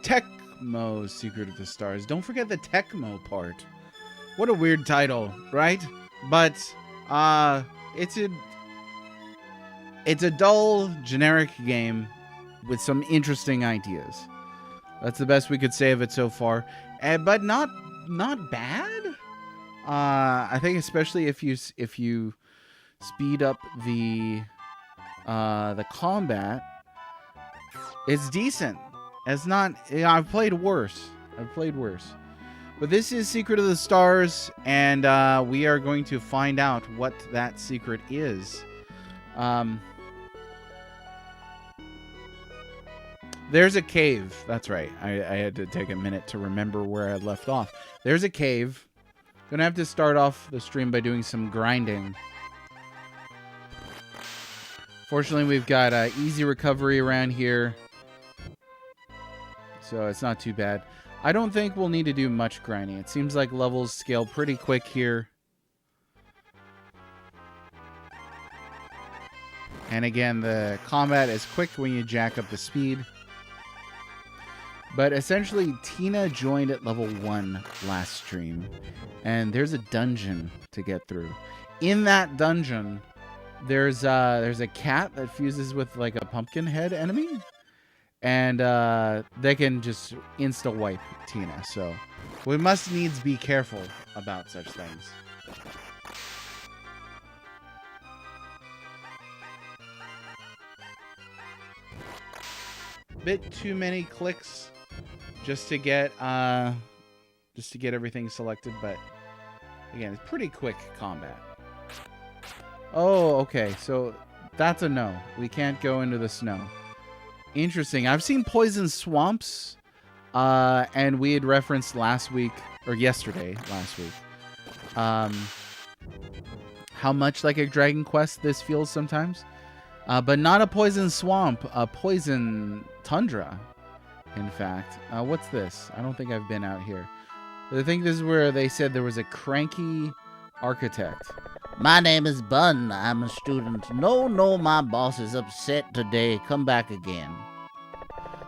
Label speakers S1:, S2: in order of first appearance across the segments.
S1: Tecmo Secret of the Stars. Don't forget the Tecmo part. What a weird title, right? But it's a dull, generic game with some interesting ideas. That's the best we could say of it so far, but not bad. I think especially if you speed up the combat, it's decent. It's not. I've played worse. But this is Secret of the Stars, and we are going to find out what that secret is. There's a cave. That's right. I had to take a minute to remember where I left off. There's a cave. Gonna have to start off the stream by doing some grinding. Fortunately, we've got easy recovery around here, so it's not too bad. I don't think we'll need to do much grinding. It seems like levels scale pretty quick here. And again, the combat is quick when you jack up the speed. But essentially, Tina joined at level 1 last stream, and there's a dungeon to get through. In that dungeon, there's a cat that fuses with like a pumpkin head enemy, and they can just insta-wipe Tina. So we must needs be careful about such things. Bit too many clicks just to get everything selected, but again, it's pretty quick combat. Oh, okay, so that's a no. We can't go into the snow. Interesting. I've seen poison swamps, and we had referenced last week, or yesterday, last week, how much like a Dragon Quest this feels sometimes. But not a poison swamp, a poison tundra, in fact. What's this? I don't think I've been out here. I think this is where they said there was a cranky architect.
S2: My name is Bun. I'm a student. No, my boss is upset today. Come back again.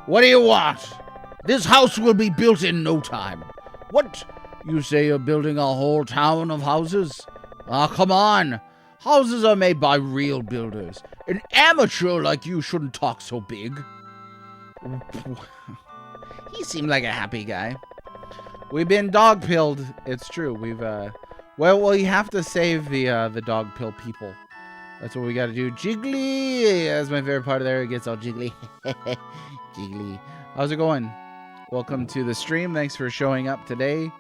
S2: What do you want? This house will be built in no time. What? You say you're building a whole town of houses? Ah, come on. Houses are made by real builders. An amateur like you shouldn't talk so big.
S1: He seemed like a happy guy. We've been dog-pilled. It's true. We've, well, you have to save the dog-pill people. That's what we got to do. Jiggly! That's my favorite part of there. It gets all jiggly. Jiggly. How's it going? Welcome to the stream. Thanks for showing up today.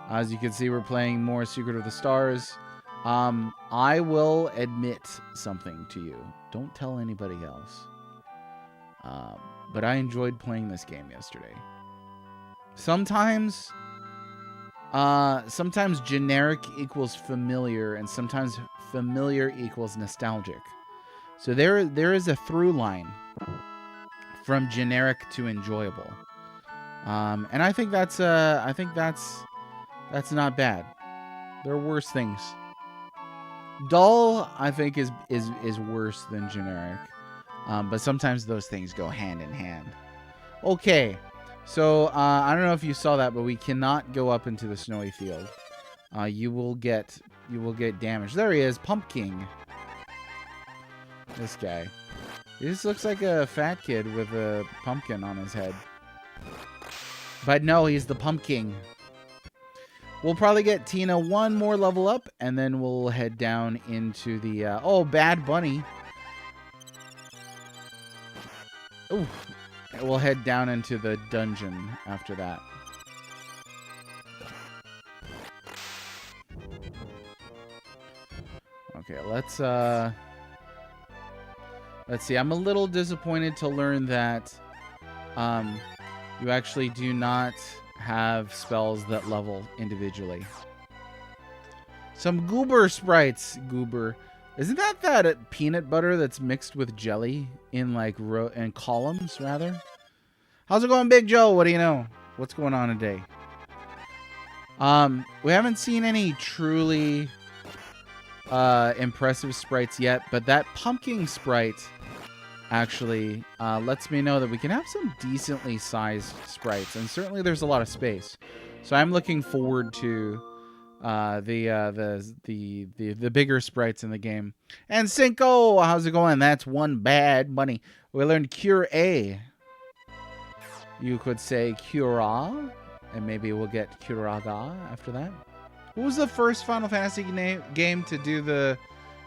S1: As you can see, we're playing more Secret of the Stars. I will admit something to you. Don't tell anybody else. But I enjoyed playing this game yesterday. sometimes generic equals familiar, and sometimes familiar equals nostalgic. So there is a through line from generic to enjoyable, and I think that's not bad. There are worse things. Dull, I think, is worse than generic, but sometimes those things go hand in hand. Okay, so I don't know if you saw that, but we cannot go up into the snowy field. You will get damaged. There he is, Pumpkin. This guy. He just looks like a fat kid with a pumpkin on his head. But no, he's the Pumpkin. We'll probably get Tina one more level up, and then we'll head down into the... oh, Bad Bunny. Ooh. We'll head down into the dungeon after that. Okay, let's see. I'm a little disappointed to learn that you actually do not have spells that level individually. Some goober sprites. Goober. Isn't that peanut butter that's mixed with jelly in like columns rather? How's it going, Big Joe? What do you know? What's going on today? We haven't seen any truly impressive sprites yet, but that pumpkin sprite actually lets me know that we can have some decently sized sprites, and certainly there's a lot of space. So I'm looking forward to the bigger sprites in the game. And Cinco, how's it going? That's one Bad Bunny. We learned Cure A. You could say Cura, and maybe we'll get Curaga after that. What was the first Final Fantasy game to do the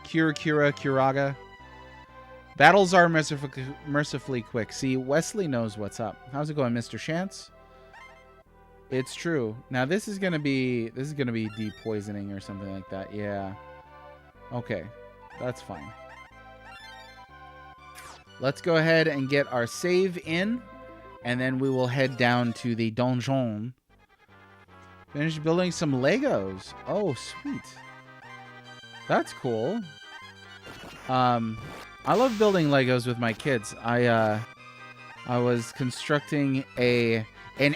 S1: Curaga? Battles are mercifully quick. See, Wesley knows what's up. How's it going, Mr. Chance? It's true. Now this is gonna be deep poisoning or something like that. Yeah. Okay, that's fine. Let's go ahead and get our save in, and then we will head down to the donjon. Finish building some Legos. Oh, sweet. That's cool. I love building Legos with my kids. I was constructing an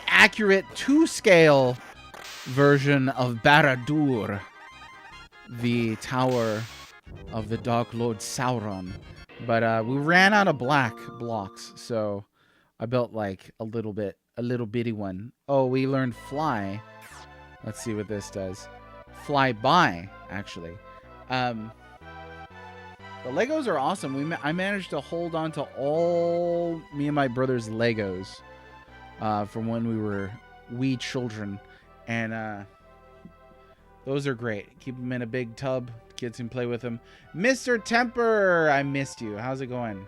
S1: accurate 2-scale version of Barad-dûr, the tower of the Dark Lord Sauron. But we ran out of black blocks, so I built like a little bitty one. Oh, we learned fly. Let's see what this does. Fly by, actually. The Legos are awesome. I managed to hold on to all me and my brother's Legos from when we were wee children. And those are great. Keep them in a big tub. Kids can play with them. Mr. Temper, I missed you. How's it going?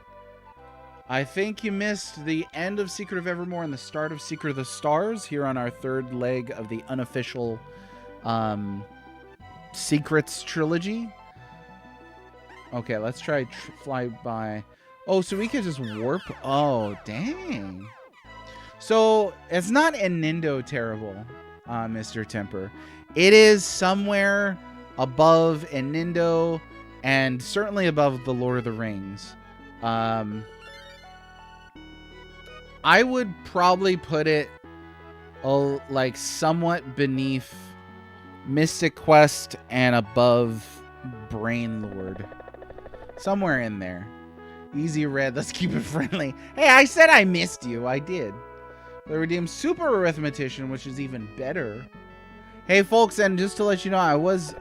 S1: I think you missed the end of Secret of Evermore and the start of Secret of the Stars here on our third leg of the unofficial Secrets trilogy. Okay, let's try fly by. Oh, so we could just warp. Oh, dang. So it's not Enindo terrible, Mr. Temper. It is somewhere above Enindo and certainly above the Lord of the Rings. I would probably put it like somewhat beneath Mystic Quest and above Brain Lord. Somewhere in there. Easy Red, let's keep it friendly. Hey, I said I missed you. I did. They redeemed Super Arithmetician, which is even better. Hey, folks, and just to let you know, I was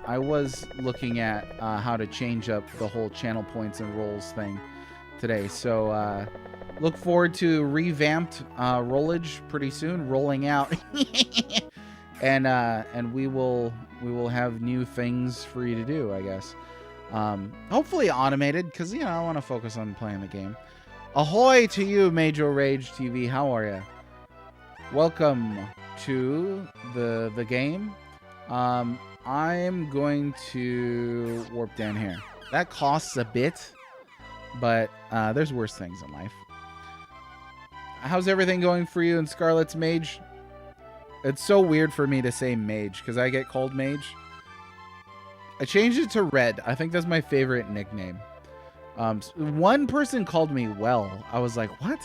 S1: looking at how to change up the whole channel points and roles thing today. So look forward to revamped rollage pretty soon, rolling out. And we will have new things for you to do, I guess. Hopefully automated, because, you know, I want to focus on playing the game. Ahoy to you, Major Rage TV. How are you? Welcome to the game. I'm going to warp down here. That costs a bit, but there's worse things in life. How's everything going for you in Scarlet's Mage? It's so weird for me to say mage because I get called mage. I changed it to red. I think that's my favorite nickname. One person called me well. I was like, what?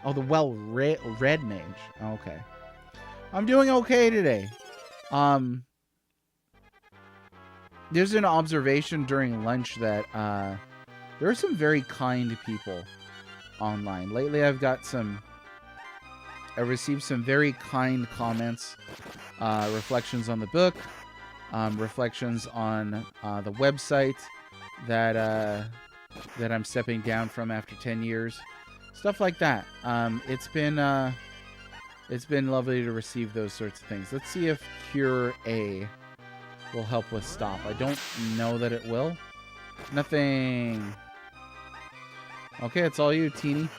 S1: Oh, the red mage. Oh, okay. I'm doing okay today. There's an observation during lunch that there are some very kind people online. Lately, I received some very kind comments, reflections on the book, reflections on the website that I'm stepping down from after 10 years, stuff like that. It's been lovely to receive those sorts of things. Let's see if Cure A will help with stop. I don't know that it will. Nothing. Okay, it's all you, Teeny.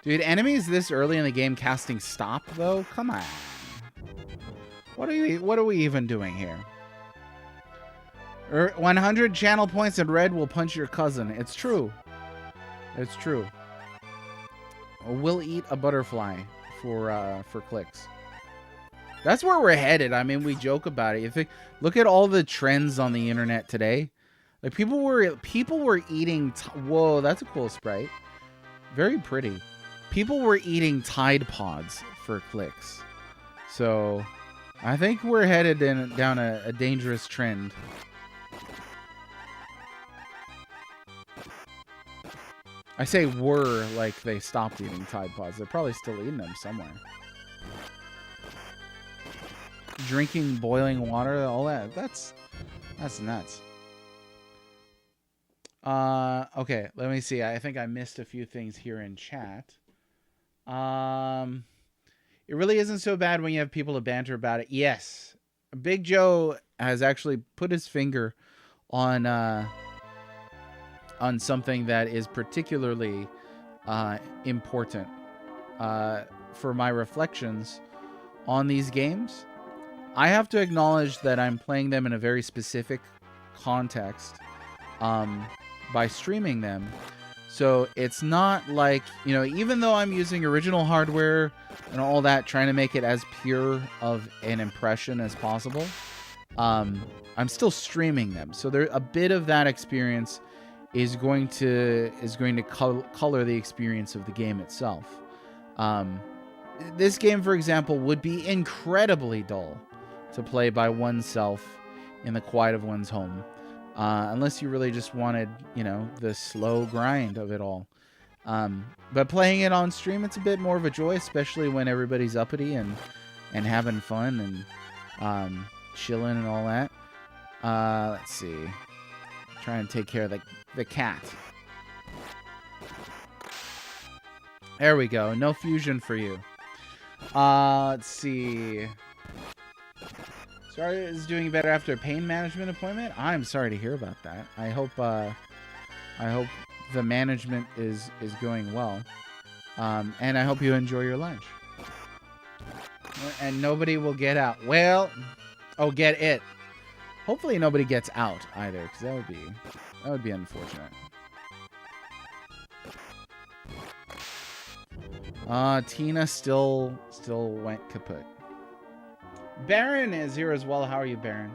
S1: Dude, enemies this early in the game casting stop, though? Come on. What are we even doing here? 100 channel points in red will punch your cousin. It's true. It's true. We'll eat a butterfly for clicks. That's where we're headed. I mean, we joke about it. You think, look at all the trends on the internet today. Like people were eating. Whoa, that's a cool sprite. Very pretty. People were eating Tide Pods for clicks. So, I think we're headed down a dangerous trend. I say were like they stopped eating Tide Pods. They're probably still eating them somewhere. Drinking boiling water, all that. That's nuts. Okay, let me see. I think I missed a few things here in chat. It really isn't so bad when you have people to banter about it. Yes. Big Joe has actually put his finger on something that is particularly important for my reflections on these games. I have to acknowledge that I'm playing them in a very specific context by streaming them. So it's not like, you know, even though I'm using original hardware and all that, trying to make it as pure of an impression as possible, I'm still streaming them. So there, a bit of that experience is going to color the experience of the game itself. This game, for example, would be incredibly dull to play by oneself in the quiet of one's home, unless you really just wanted, you know, the slow grind of it all. But playing it on stream, it's a bit more of a joy, especially when everybody's uppity and having fun and chilling and all that. Let's see. Trying to take care of the cat. There we go. No fusion for you. Let's see. Sorry, is doing better after a pain management appointment. I'm sorry to hear about that. I hope the management is going well, and I hope you enjoy your lunch. And nobody will get out. Well, oh, get it. Hopefully nobody gets out either, because that would be unfortunate. Tina still went kaput. Baron is here as well. How are you, Baron?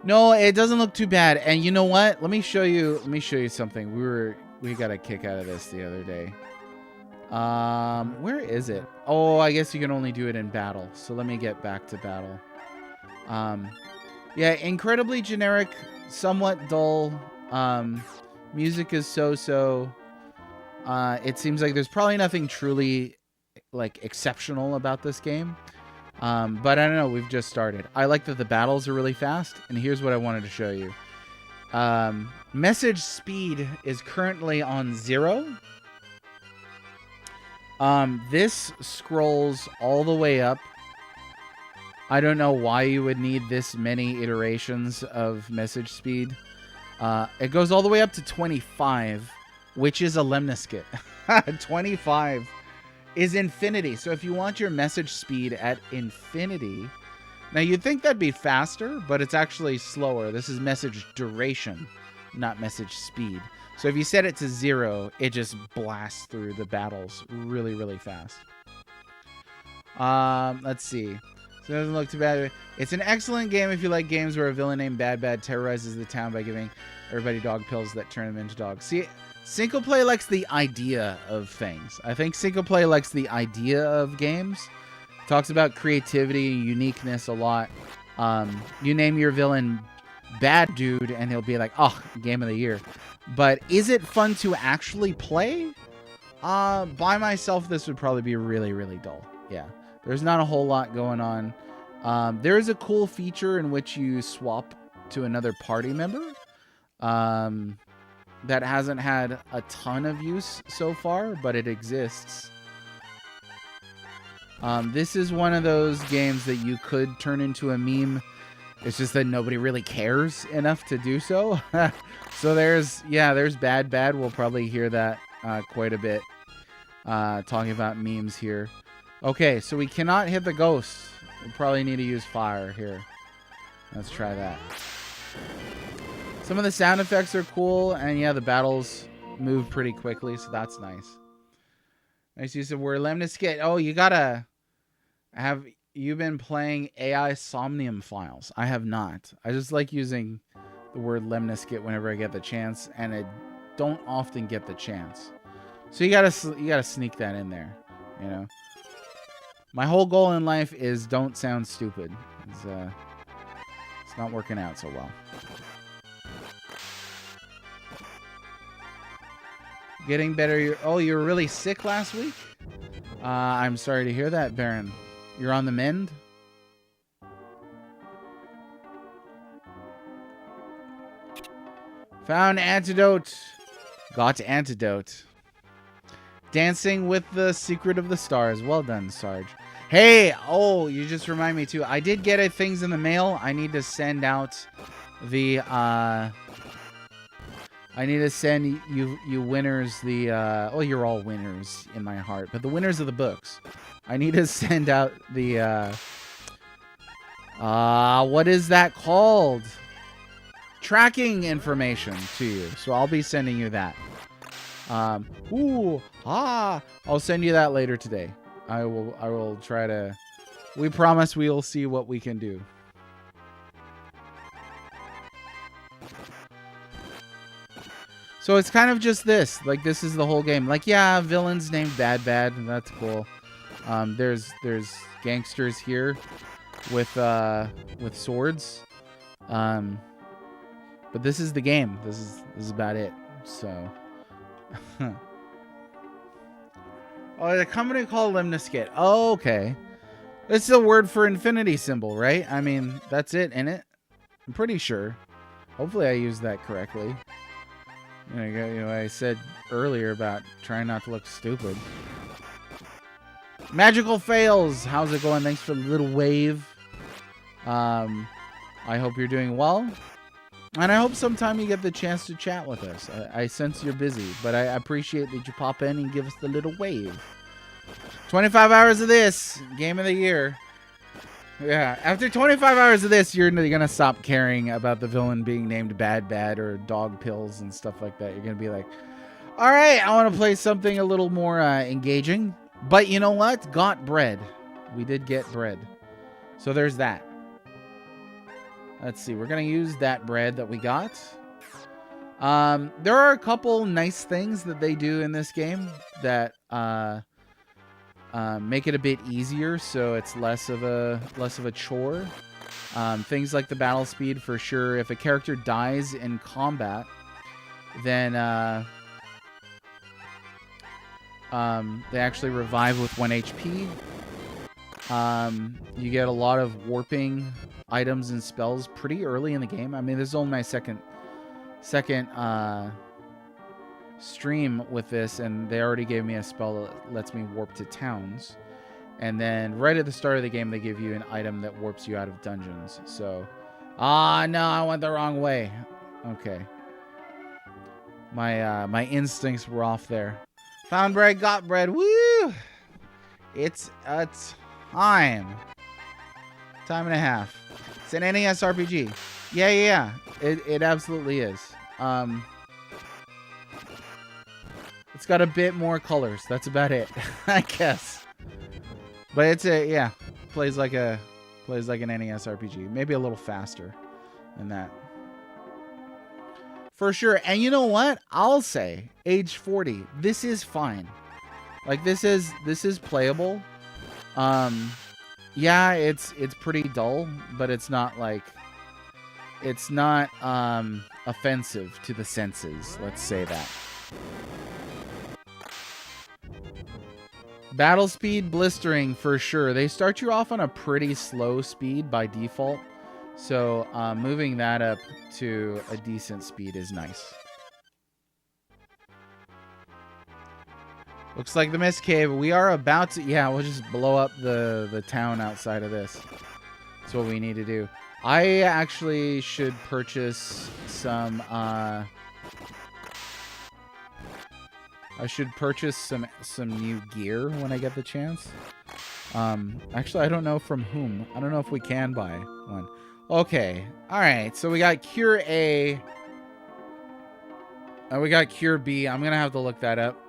S1: No, it doesn't look too bad. And you know what? Let me show you something. We got a kick out of this the other day. Where is it? Oh, I guess you can only do it in battle. So let me get back to battle. Yeah, incredibly generic, somewhat dull. Music is so-so. It seems like there's probably nothing truly like exceptional about this game. But I don't know, we've just started. I like that the battles are really fast, and here's what I wanted to show you. Message speed is currently on 0. This scrolls all the way up. I don't know why you would need this many iterations of message speed. It goes all the way up to 25, which is a lemniscate. 25 is infinity. So if you want your message speed at infinity, now you'd think that'd be faster, but it's actually slower. This is message duration, not message speed. So if you set it to 0, it just blasts through the battles really, really fast. Let's see. So it doesn't look too bad. It's an excellent game if you like games where a villain named BADBAD terrorizes the town by giving everybody dog pills that turn them into dogs. See, Single Play likes the idea of things. I think Single Play likes the idea of games. Talks about creativity and uniqueness a lot. You name your villain Bad Dude and he'll be like, oh, game of the year. But is it fun to actually play? By myself, this would probably be really, really dull. Yeah. There's not a whole lot going on. There is a cool feature in which you swap to another party member. That hasn't had a ton of use so far, but it exists. This is one of those games that you could turn into a meme. It's just that nobody really cares enough to do so. So there's BADBAD. We'll probably hear that quite a bit. Talking about memes here. Okay, so we cannot hit the ghost. We'll probably need to use fire here. Let's try that. Some of the sound effects are cool, and yeah, the battles move pretty quickly, so that's nice. Nice use of word. Lemniscate. Oh, have you been playing AI Somnium Files? I have not. I just like using the word Lemniscate whenever I get the chance, and I don't often get the chance. So you gotta sneak that in there, you know. My whole goal in life is don't sound stupid. It's not working out so well. Getting better. You were really sick last week? I'm sorry to hear that, Baron. You're on the mend? Found antidote. Got antidote. Dancing with the Secret of the Stars. Well done, Sarge. Hey, oh, you just remind me too. I did get things in the mail. I need to send out the I need to send you winners the well, you're all winners in my heart, but the winners of the books. I need to send out the what is that called? Tracking information to you. So I'll be sending you that. I'll send you that later today. I will try to. We promise we'll see what we can do. So it's kind of just this. Like, this is the whole game. Like, yeah, villains named BADBAD, and that's cool. There's gangsters here with swords. But this is the game. This is about it. So. Oh, a company called Lemniscate. Oh, okay. It's a word for infinity symbol, right? I mean, that's it, isn't it? I'm pretty sure. Hopefully I used that correctly. You know, I said earlier about trying not to look stupid. Magical Fails. How's it going? Thanks for the little wave. I hope you're doing well. And I hope sometime you get the chance to chat with us. I sense you're busy, but I appreciate that you pop in and give us the little wave. 25 hours of this. Game of the year. Yeah, after 25 hours of this, you're going to stop caring about the villain being named BADBAD or dog pills and stuff like that. You're going to be like, all right, I want to play something a little more engaging. But you know what? Got bread. We did get bread. So there's that. Let's see. We're going to use that bread that we got. There are a couple nice things that they do in this game that make it a bit easier, so it's less of a chore. Things like the battle speed, for sure. If a character dies in combat, then they actually revive with 1 HP. You get a lot of warping items and spells pretty early in the game. I mean, this is only my second stream with this, and they already gave me a spell that lets me warp to towns. And then right at the start of the game, they give you an item that warps you out of dungeons. So, no, I went the wrong way. Okay. My instincts were off there. Found bread, got bread. Woo! It's a time and a half. It's an NES RPG. Yeah. It absolutely is. It's got a bit more colors. That's about it, I guess. But it's plays like an NES RPG. Maybe a little faster than that. For sure. And you know what? I'll say age 40. This is fine. Like this is playable. Yeah, it's pretty dull, but it's not offensive to the senses. Let's say that. Battle speed blistering for sure. They start you off on a pretty slow speed by default. So moving that up to a decent speed is nice. Looks like the Mist Cave. We are about to... Yeah, we'll just blow up the town outside of this. That's what we need to do. I actually should purchase some... I should purchase some new gear when I get the chance. Actually, I don't know from whom. I don't know if we can buy one. Okay. All right. So we got Cure A. We got Cure B. I'm going to have to look that up.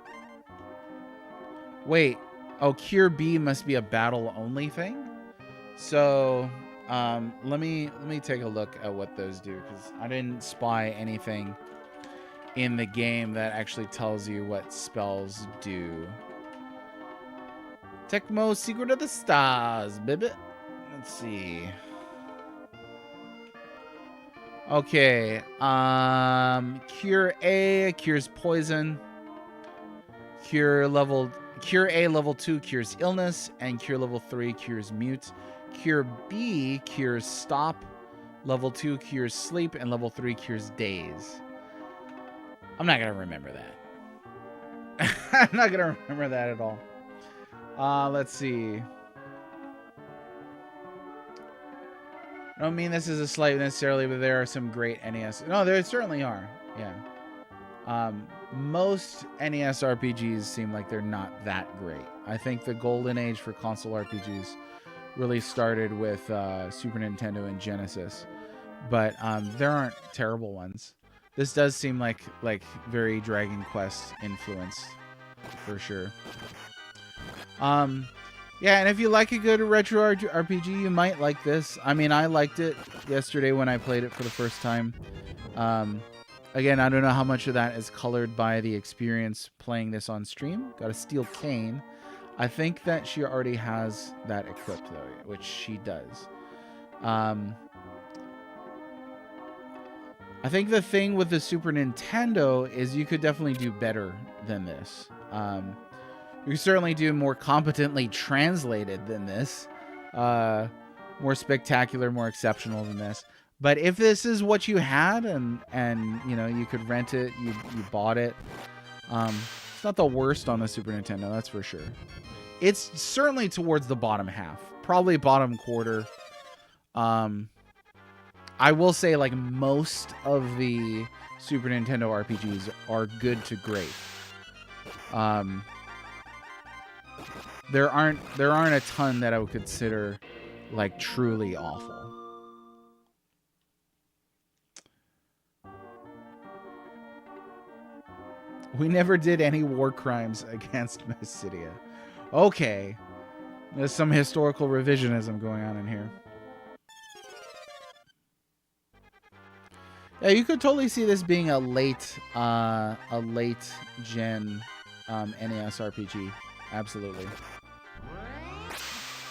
S1: Wait. Oh, Cure B must be a battle-only thing? So, let me take a look at what those do, because I didn't spy anything in the game that actually tells you what spells do. Tecmo Secret of the Stars, baby. Let's see. Okay. Cure A cures poison. Cure A level 2 cures illness, and Cure level 3 cures mute. Cure B cures stop. Level 2 cures sleep, and level 3 cures daze. I'm not going to remember that. I'm not going to remember that at all. Let's see. I don't mean this is a slight necessarily, but there are some great NES. No, there certainly are. Yeah. Most NES RPGs seem like they're not that great. I think the golden age for console RPGs really started with Super Nintendo and Genesis. But there aren't terrible ones. This does seem like very Dragon Quest influenced, for sure. Yeah, and if you like a good retro RPG, you might like this. I mean, I liked it yesterday when I played it for the first time. Again, I don't know how much of that is colored by the experience playing this on stream. Got a steel cane. I think that she already has that equipped, though, which she does. I think the thing with the Super Nintendo is you could definitely do better than this. You could certainly do more competently translated than this. More spectacular, more exceptional than this. But if this is what you had and you know, you could rent it, you bought it, it's not the worst on the Super Nintendo, that's for sure. It's certainly towards the bottom half, probably bottom quarter. I will say, like, most of the Super Nintendo RPGs are good to great. There aren't a ton that I would consider like truly awful. We never did any war crimes against Mysidia. Okay. There's some historical revisionism going on in here. Yeah, you could totally see this being a late gen NES RPG. Absolutely.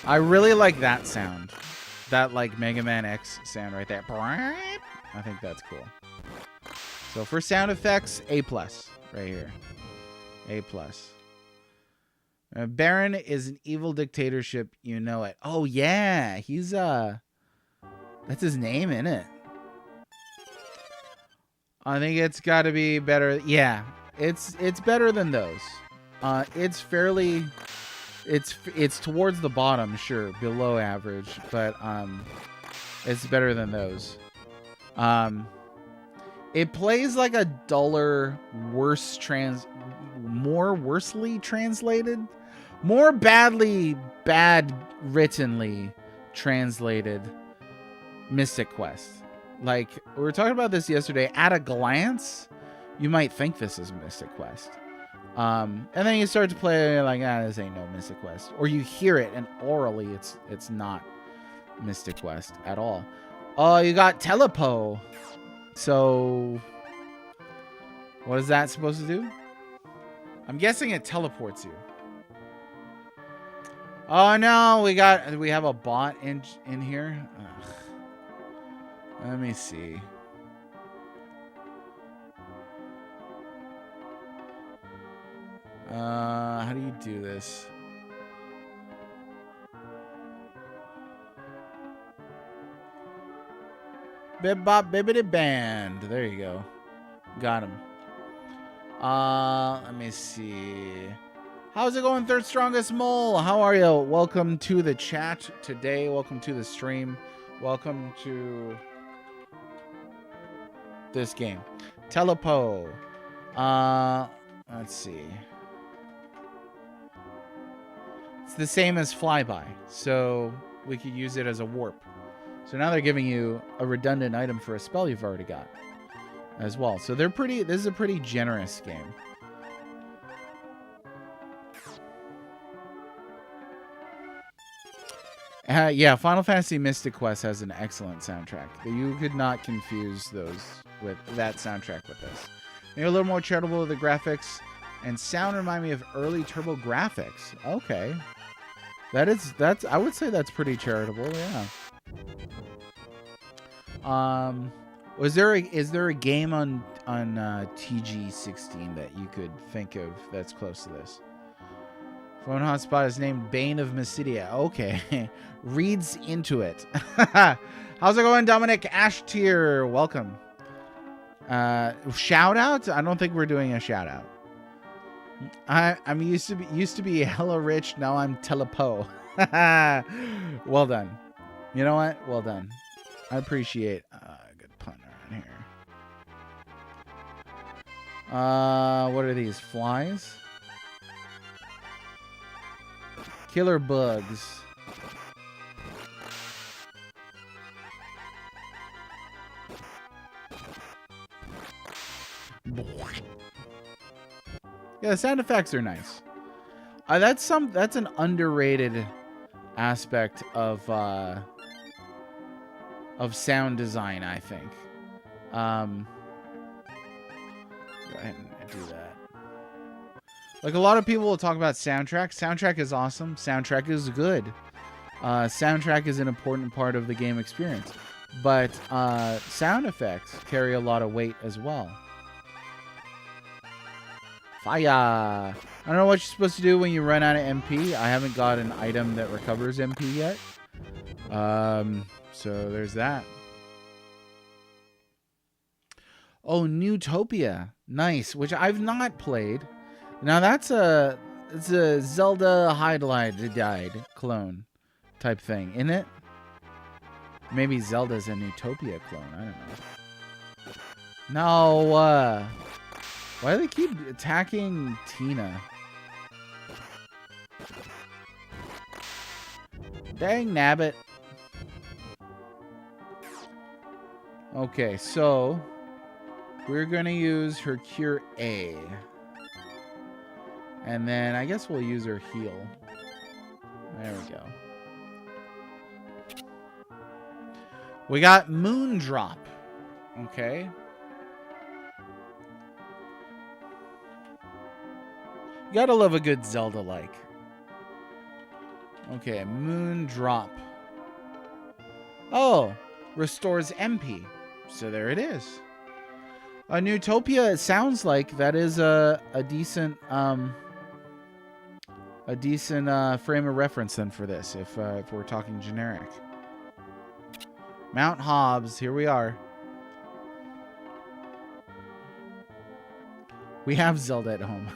S1: I really like that sound. That like Mega Man X sound right there. I think that's cool. So for sound effects, A+ right here. A+. Baron is an evil dictatorship, you know it. Oh yeah, he's that's his name, isn't it? I think it's got to be better. Yeah, it's better than those. It's fairly, it's towards the bottom, sure, below average, but it's better than those. It plays like a duller, more worsely translated, more bad writtenly translated Mystic Quest. Like, we were talking about this yesterday. At a glance, you might think this is Mystic Quest. And then you start to play, and you're like, this ain't no Mystic Quest. Or you hear it, and orally, it's not Mystic Quest at all. Oh, you got Telepo. So, what is that supposed to do? I'm guessing it teleports you. Oh no, we have a bot in here. Ugh. Let me see. How do you do this? Bip bop bibbity band. There you go. Got him. Let me see. How's it going, Third Strongest Mole? How are you? Welcome to the chat today. Welcome to the stream. Welcome to this game. Telepo. Let's see. It's the same as Flyby, so we could use it as a warp. So now they're giving you a redundant item for a spell you've already got as well. So they're pretty. This is a pretty generous game. Yeah, Final Fantasy Mystic Quest has an excellent soundtrack. You could not confuse those with that soundtrack with this. Maybe a little more charitable with the graphics, and sound remind me of early Turbo graphics. Okay, that's I would say that's pretty charitable. Yeah. Is there a game on TG16 that you could think of that's close to this? Phone hotspot is named Bane of Mysidia. Okay. Reads into it. How's it going, Dominic Ashtier? Welcome. Shout out? I don't think we're doing a shout out. I'm used to be hella rich. Now I'm telepo. Well done. You know what? Well done. I appreciate a good pun around here. What are these? Flies? Killer bugs. Yeah, the sound effects are nice. That's an underrated aspect of sound design, I think. Go ahead and do that. Like, a lot of people will talk about soundtrack. Soundtrack is awesome. Soundtrack is good. Soundtrack is an important part of the game experience. But sound effects carry a lot of weight as well. Fire! I don't know what you're supposed to do when you run out of MP. I haven't got an item that recovers MP yet. So there's that. Oh, Newtopia. Nice. Which I've not played. Now it's a Zelda Hydlide clone type thing, isn't it? Maybe Zelda's a Newtopia clone. I don't know. No. Why do they keep attacking Tina? Dang nabbit. Okay, so we're gonna use her Cure A. And then I guess we'll use her heal. There we go. We got Moondrop. Okay. You gotta love a good Zelda-like. Okay, Moondrop. Oh, restores MP. So there it is. A Newtopia, it sounds like that is a decent frame of reference then for this, if we're talking generic. Mount Hobbs, here we are. We have Zelda at home.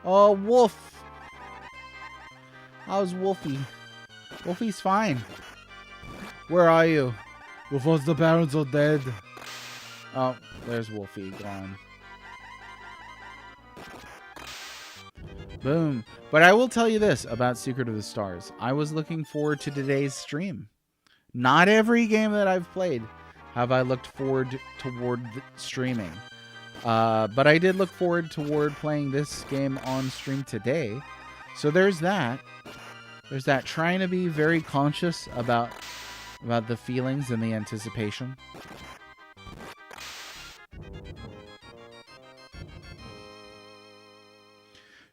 S1: Oh, Wolf. How's Wolfie? Wolfie's fine. Where are you? Wolf's the parents are dead. Oh, there's Wolfie gone. Boom. But I will tell you this about Secret of the Stars. I was looking forward to today's stream. Not every game that I've played have I looked forward toward streaming. But I did look forward toward playing this game on stream today. So there's that. There's that, trying to be very conscious about the feelings and the anticipation.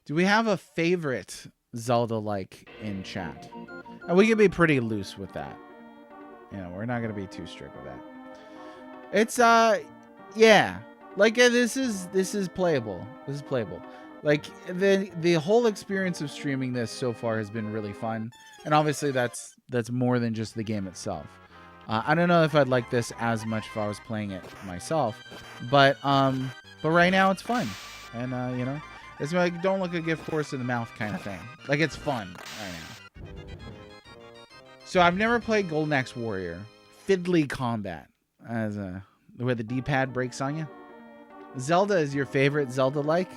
S1: Do we have a favorite Zelda-like in chat? And we can be pretty loose with that. You know, we're not going to be too strict with that. It's, yeah. Like, this is playable. This is playable. Like, the whole experience of streaming this so far has been really fun. And obviously that's more than just the game itself. I don't know if I'd like this as much if I was playing it myself. But right now it's fun. And, you know, it's like, don't look a gift horse in the mouth kind of thing. Like, it's fun right now. So I've never played Golden Axe Warrior. Fiddly combat. Where the D-pad breaks on you. Zelda is your favorite Zelda-like?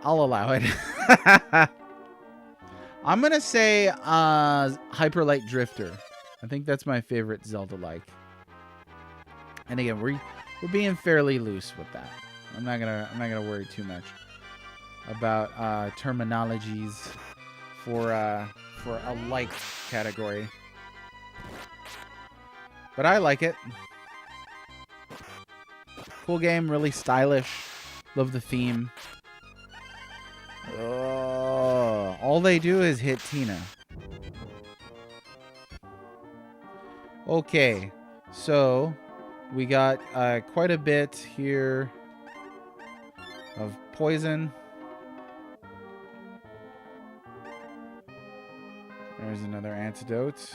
S1: I'll allow it. I'm going to say Hyper Light Drifter. I think that's my favorite Zelda-like. And again, we're being fairly loose with that. I'm not gonna worry too much about terminologies for a like category. But I like it. Cool game, really stylish. Love the theme. Oh, all they do is hit Tina. Okay, so we got quite a bit here of poison. There's another antidote.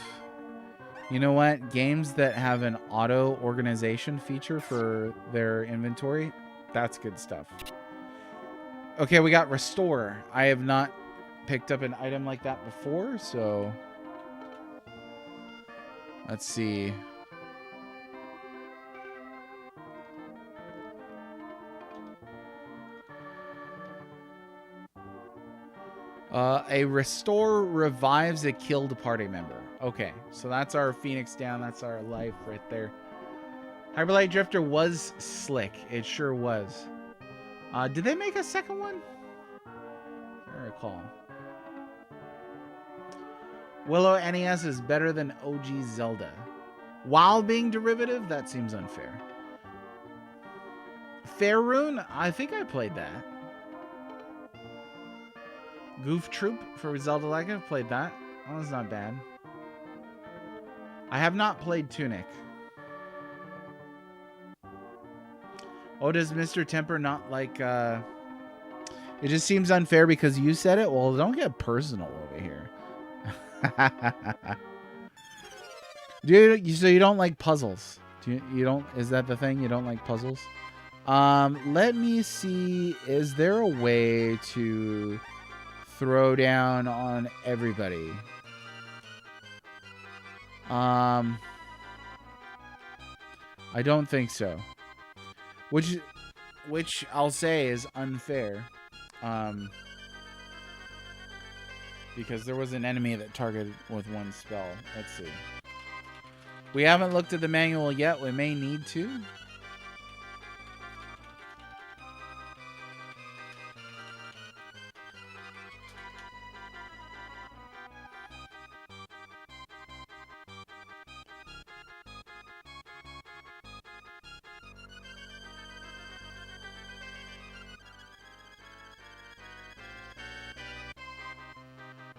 S1: You know what? Games that have an auto organization feature for their inventory, that's good stuff. Okay, we got Restore. I have not picked up an item like that before, so let's see. A Restore revives a killed party member. Okay, so that's our Phoenix down. That's our life right there. Hyperlight Drifter was slick. It sure was. Did they make a second one? I recall. Willow NES is better than OG Zelda. While being derivative? That seems unfair. Faerun? I think I played that. Goof Troop for Zelda Like. I've played that. That was not bad. I have not played Tunic. Oh, does Mr. Temper not like... It just seems unfair because you said it? Well, don't get personal over here. So you don't like puzzles? You don't? Is that the thing? You don't like puzzles? Let me see. Is there a way to throw down on everybody? I don't think so. Which I'll say is unfair. Because there was an enemy that targeted with one spell. Let's see. We haven't looked at the manual yet. We may need to.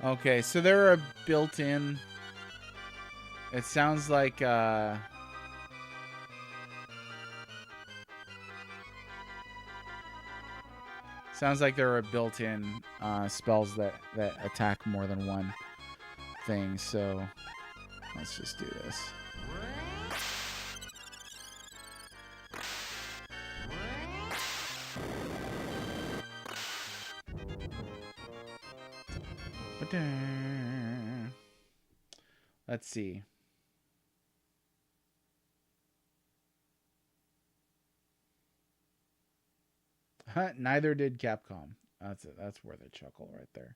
S1: Okay, so there are built-in... It sounds like... Sounds like there are built-in spells that attack more than one thing, so... Let's just do this. Let's see. Neither did Capcom. That's it. That's worth a chuckle right there.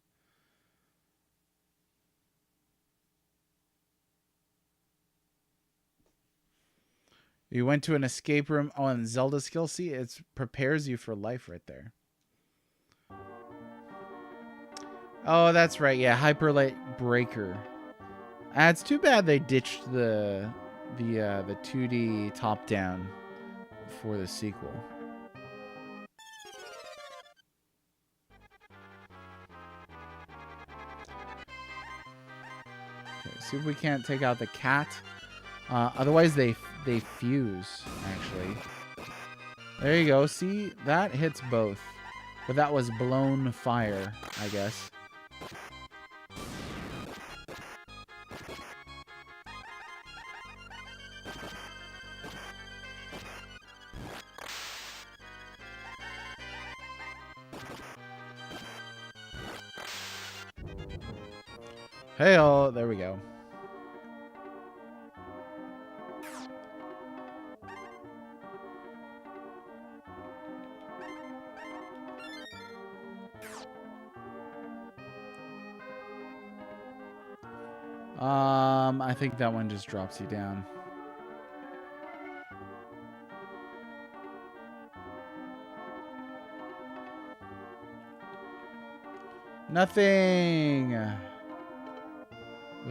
S1: You went to an escape room on Zelda skill. See, it prepares you for life right there. Oh, that's right. Yeah, Hyperlight Breaker. It's too bad they ditched the 2D top down for the sequel. Okay, see if we can't take out the cat. Otherwise, they fuse. Actually, there you go. See, that hits both, but that was blown fire, I guess. Hey, oh, there we go. I think that one just drops you down. Nothing. There's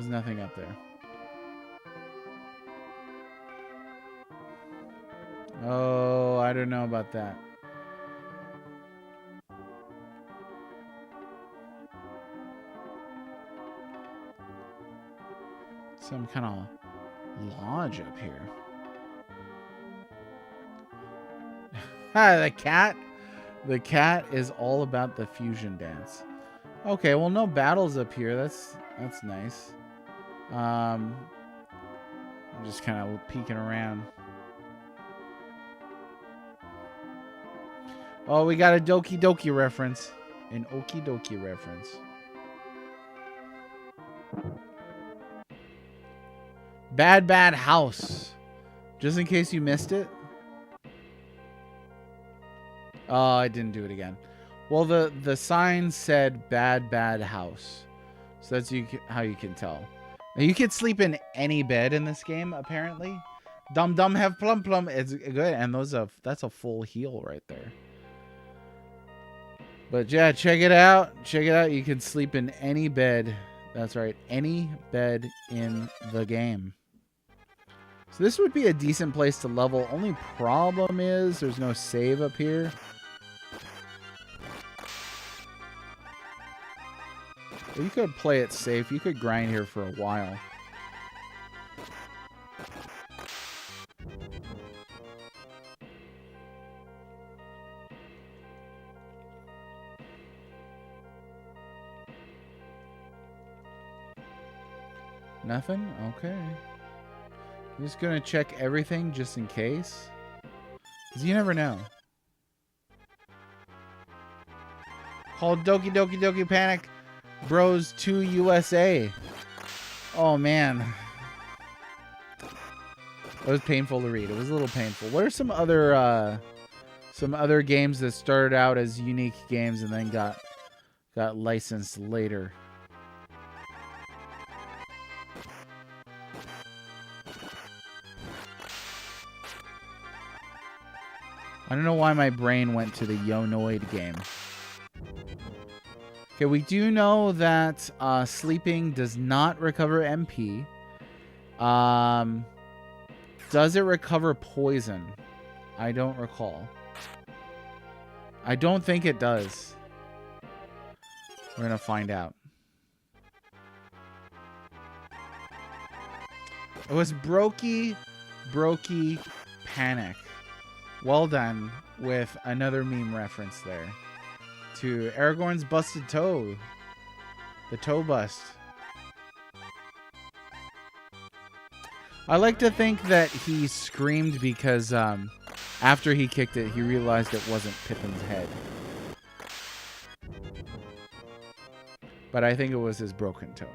S1: nothing up there. Oh, I don't know about that. Some kind of lodge up here. The cat. The cat is all about the fusion dance. Okay, well, no battles up here. That's nice. I'm just kind of peeking around. Oh, we got a Doki Doki reference. An Okie Dokie reference. Bad House. Just in case you missed it. Oh, I didn't do it again. Well, the sign said Bad House. So that's how you can tell. Now, you can sleep in any bed in this game, apparently. Dum Dum have Plum Plum. It's good. And that's a full heal right there. But yeah, check it out. Check it out. You can sleep in any bed. That's right. Any bed in the game. So this would be a decent place to level. Only problem is there's no save up here. But you could play it safe. You could grind here for a while. Nothing? Okay. I'm just going to check everything just in case. Because you never know. Called Doki Doki Doki Panic Bros 2 USA. Oh, man. It was painful to read. It was a little painful. What are some other games that started out as unique games and then got licensed later? I don't know why my brain went to the Yonoid game. Okay, we do know that sleeping does not recover MP. Does it recover poison? I don't recall. I don't think it does. We're going to find out. It was Brokey Panic. Well done with another meme reference there to Aragorn's busted toe. The toe bust. I like to think that he screamed because after he kicked it, he realized it wasn't Pippin's head. But I think it was his broken toe.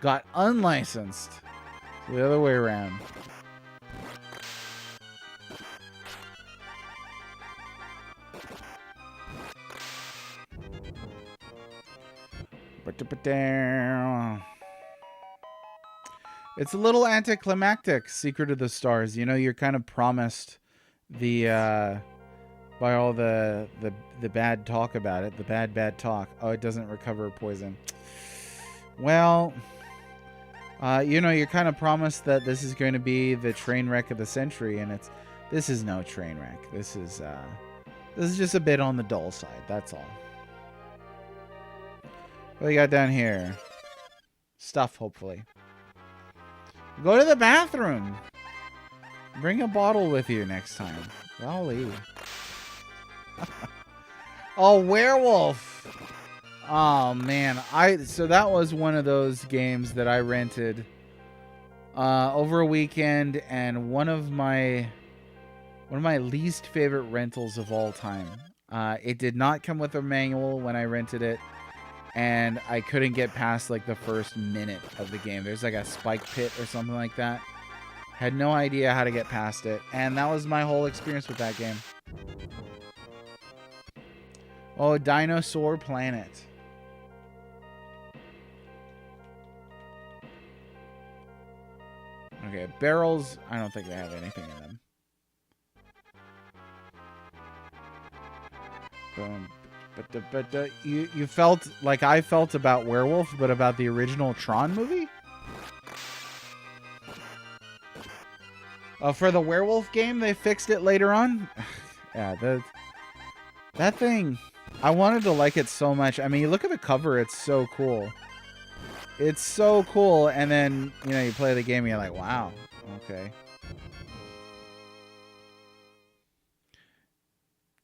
S1: Got unlicensed. The other way around. It's a little anticlimactic, Secret of the Stars. You know, you're kind of promised the by all the bad talk about it, the bad talk. Oh, it doesn't recover poison. Well, you know, you're kind of promised that this is going to be the train wreck of the century, and this is no train wreck. This is just a bit on the dull side. That's all. What do you got down here? Stuff, hopefully. Go to the bathroom. Bring a bottle with you next time. Golly. Oh, werewolf. Oh man, so that was one of those games that I rented over a weekend, and one of my least favorite rentals of all time. It did not come with a manual when I rented it, and I couldn't get past like the first minute of the game. There's like a spike pit or something like that. Had no idea how to get past it, and that was my whole experience with that game. Oh, Dinosaur Planet. Okay, barrels, I don't think they have anything in them. Boom. But you felt like I felt about Werewolf, but about the original Tron movie? For the Werewolf game, they fixed it later on? Yeah, that thing, I wanted to like it so much. I mean, you look at the cover, it's so cool. It's so cool, and then, you know, you play the game and you're like, wow, okay.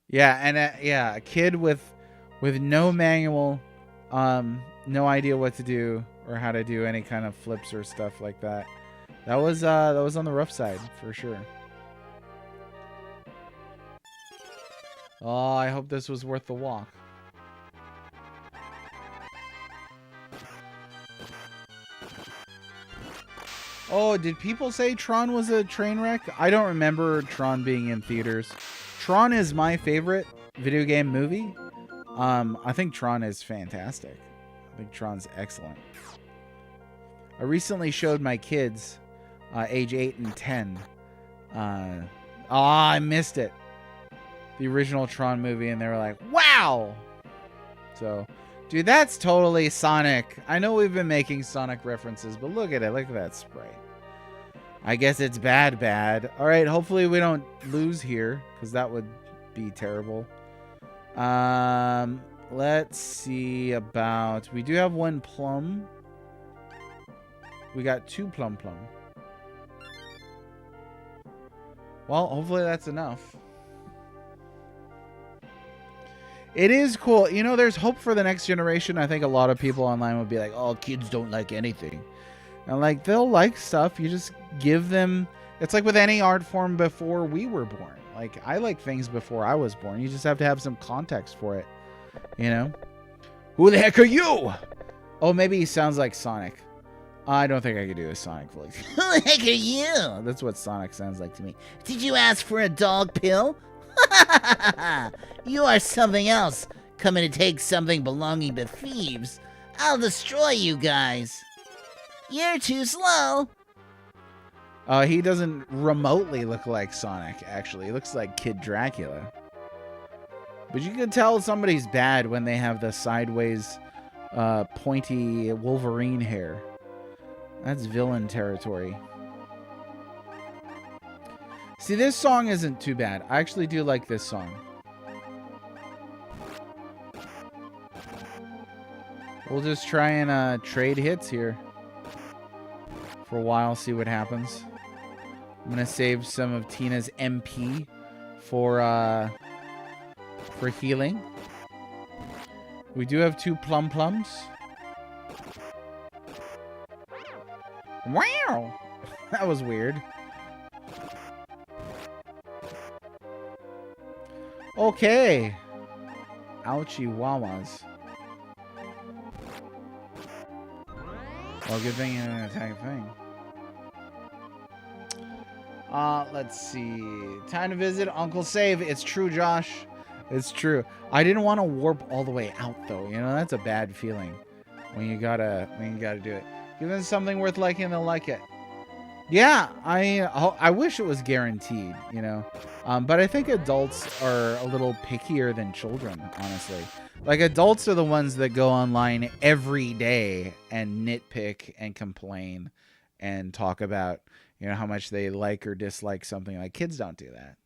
S1: Yeah, and yeah, a kid with no manual, no idea what to do or how to do any kind of flips or stuff like that. That was on the rough side for sure. Oh, I hope this was worth the walk. Oh, did people say Tron was a train wreck? I don't remember Tron being in theaters. Tron is my favorite video game movie. I think Tron is fantastic. I think Tron's excellent. I recently showed my kids, age 8 and 10. I missed it. The original Tron movie, and they were like, wow! So, dude, that's totally Sonic. I know we've been making Sonic references, but look at it. Look at that sprite. I guess it's bad. All right, hopefully we don't lose here, because that would be terrible. Let's see about... We do have one plum. We got 2 plum. Well, hopefully that's enough. It is cool. You know, there's hope for the next generation. I think a lot of people online would be like, oh, kids don't like anything. And like, they'll like stuff. You just give them... It's like with any art form before we were born. Like, I like things before I was born. You just have to have some context for it. You know? Who the heck are you? Oh, maybe he sounds like Sonic. I don't think I could do a Sonic voice.
S2: Who the heck are you?
S1: That's what Sonic sounds like to me.
S2: Did you ask for a dog pill? You are something else, coming to take something belonging to thieves. I'll destroy you guys. You're too slow.
S1: He doesn't remotely look like Sonic, actually. He looks like Kid Dracula. But you can tell somebody's bad when they have the sideways, pointy Wolverine hair. That's villain territory. See, this song isn't too bad. I actually do like this song. We'll just try and trade hits here for a while, see what happens. I'm gonna save some of Tina's MP for healing. We do have 2 plums. Wow, that was weird. Okay. Ouchie wawas. Well, good thing you didn't attack thing. Let's see. Time to visit Uncle Save. It's true, Josh. It's true. I didn't want to warp all the way out, though. You know, that's a bad feeling. when you gotta do it. Give them something worth liking, they'll like it. Yeah, I wish it was guaranteed, you know. But I think adults are a little pickier than children, honestly. Like, adults are the ones that go online every day and nitpick and complain and talk about, you know, how much they like or dislike something. Like, kids don't do that.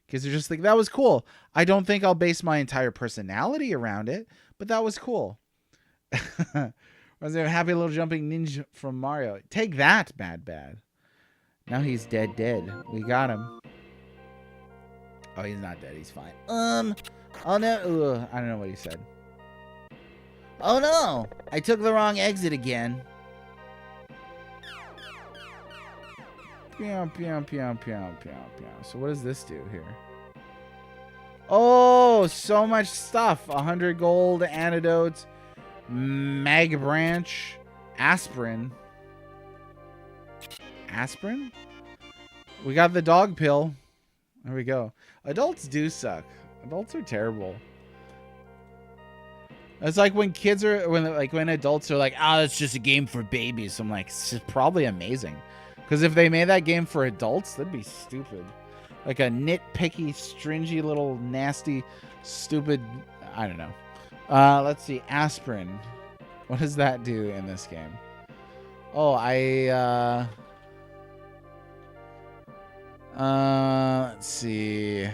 S1: Kids are just like, that was cool. I don't think I'll base my entire personality around it, but that was cool. Was there a happy little jumping ninja from Mario? Take that, BADBAD. Now he's dead. We got him. Oh, he's not dead. He's fine. Oh no. Ugh, I don't know what he said. Oh no! I took the wrong exit again. Pew, pew, pew, pew, pew, pew. So what does this do here? Oh, so much stuff. 100 gold, antidotes, mag branch, aspirin. Aspirin? We got the dog pill. There we go. Adults do suck. Adults are terrible. It's like when kids are, when adults are like, oh, it's just a game for babies. I'm like, it's probably amazing. Because if they made that game for adults, that'd be stupid. Like a nitpicky, stringy little nasty, stupid, I don't know. Let's see, aspirin. What does that do in this game? Oh, let's see.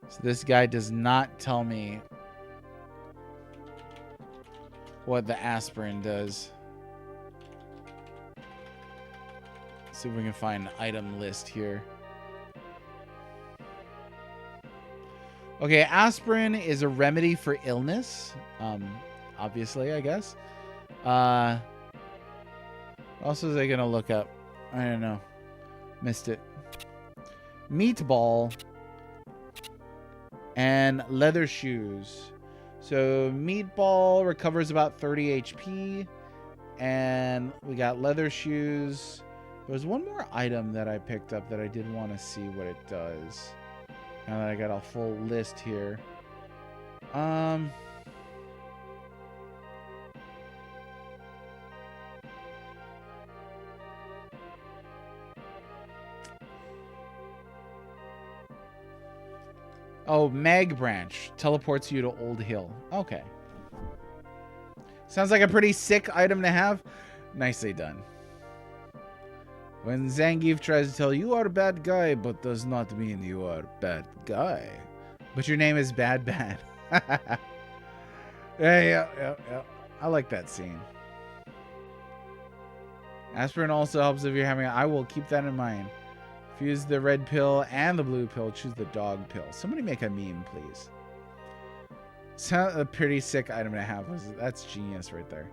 S1: So this guy does not tell me what the aspirin does. Let's see if we can find an item list here. Okay, aspirin is a remedy for illness. Obviously, I guess. What else is I gonna look up? I don't know. Missed it. Meatball and leather shoes. So meatball recovers about 30 HP, and we got leather shoes. There was one more item that I picked up that I did want to see what it does. Now that I got a full list here. Oh, Mag Branch teleports you to Old Hill. Okay. Sounds like a pretty sick item to have. Nicely done. When Zangief tries to tell you are a bad guy, but does not mean you are a bad guy. But your name is BADBAD. Yeah. I like that scene. Aspirin also helps if you're having I will keep that in mind. If you use the red pill and the blue pill, choose the dog pill. Somebody make a meme, please. It's a pretty sick item to have. That's genius right there.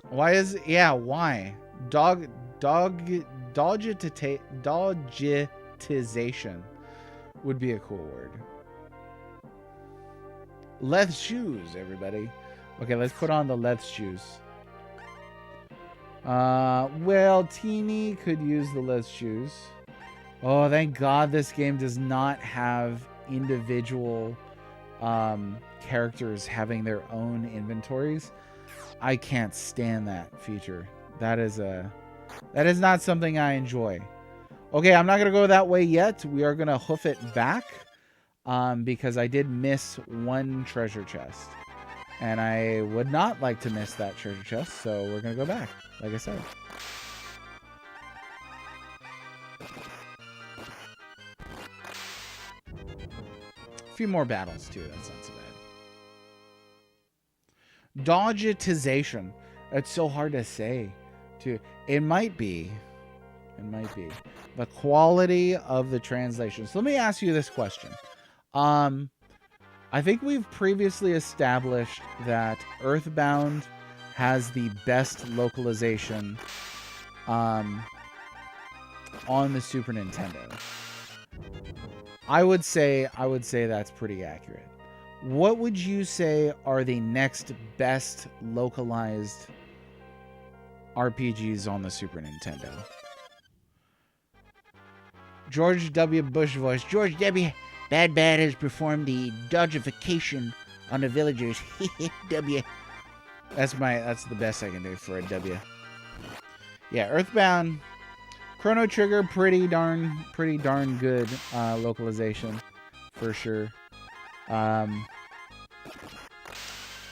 S1: Why is... Yeah, why? Dogitization would be a cool word. Leth shoes, everybody. Okay, let's put on the Leth shoes. Well, Teeny could use the Leth shoes. Oh, thank God this game does not have individual characters having their own inventories. I can't stand that feature. That is not something I enjoy. Okay, I'm not gonna go that way yet. We are gonna hoof it back because I did miss one treasure chest, and I would not like to miss that treasure chest. So we're gonna go back, like I said. A few more battles too. That's not so bad. Dogitization. It's so hard to say. It might be the quality of the translation. So let me ask you this question. I think we've previously established that Earthbound has the best localization on the Super Nintendo. I would say that's pretty accurate. What would you say are the next best localized RPGs on the Super Nintendo? George W. Bush voice. George W. BADBAD has performed the dodgification
S2: on the villagers. W.
S1: That's the best I can do for a W. Yeah, Earthbound, Chrono Trigger, pretty darn good localization for sure.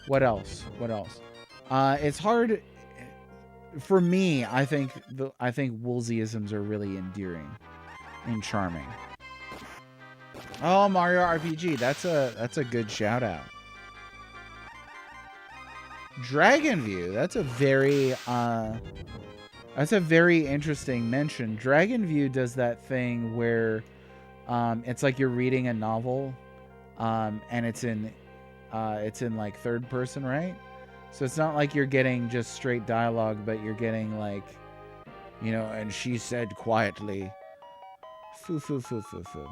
S1: What else? It's hard for me. I think Woolseyisms are really endearing and charming. Oh, Mario RPG. That's a good shout out. Dragon View. That's a very interesting mention. Dragon View does that thing where it's like you're reading a novel, and it's in like third person, right? So it's not like you're getting just straight dialogue, but you're getting like, you know, and she said quietly, foo foo foo foo foo.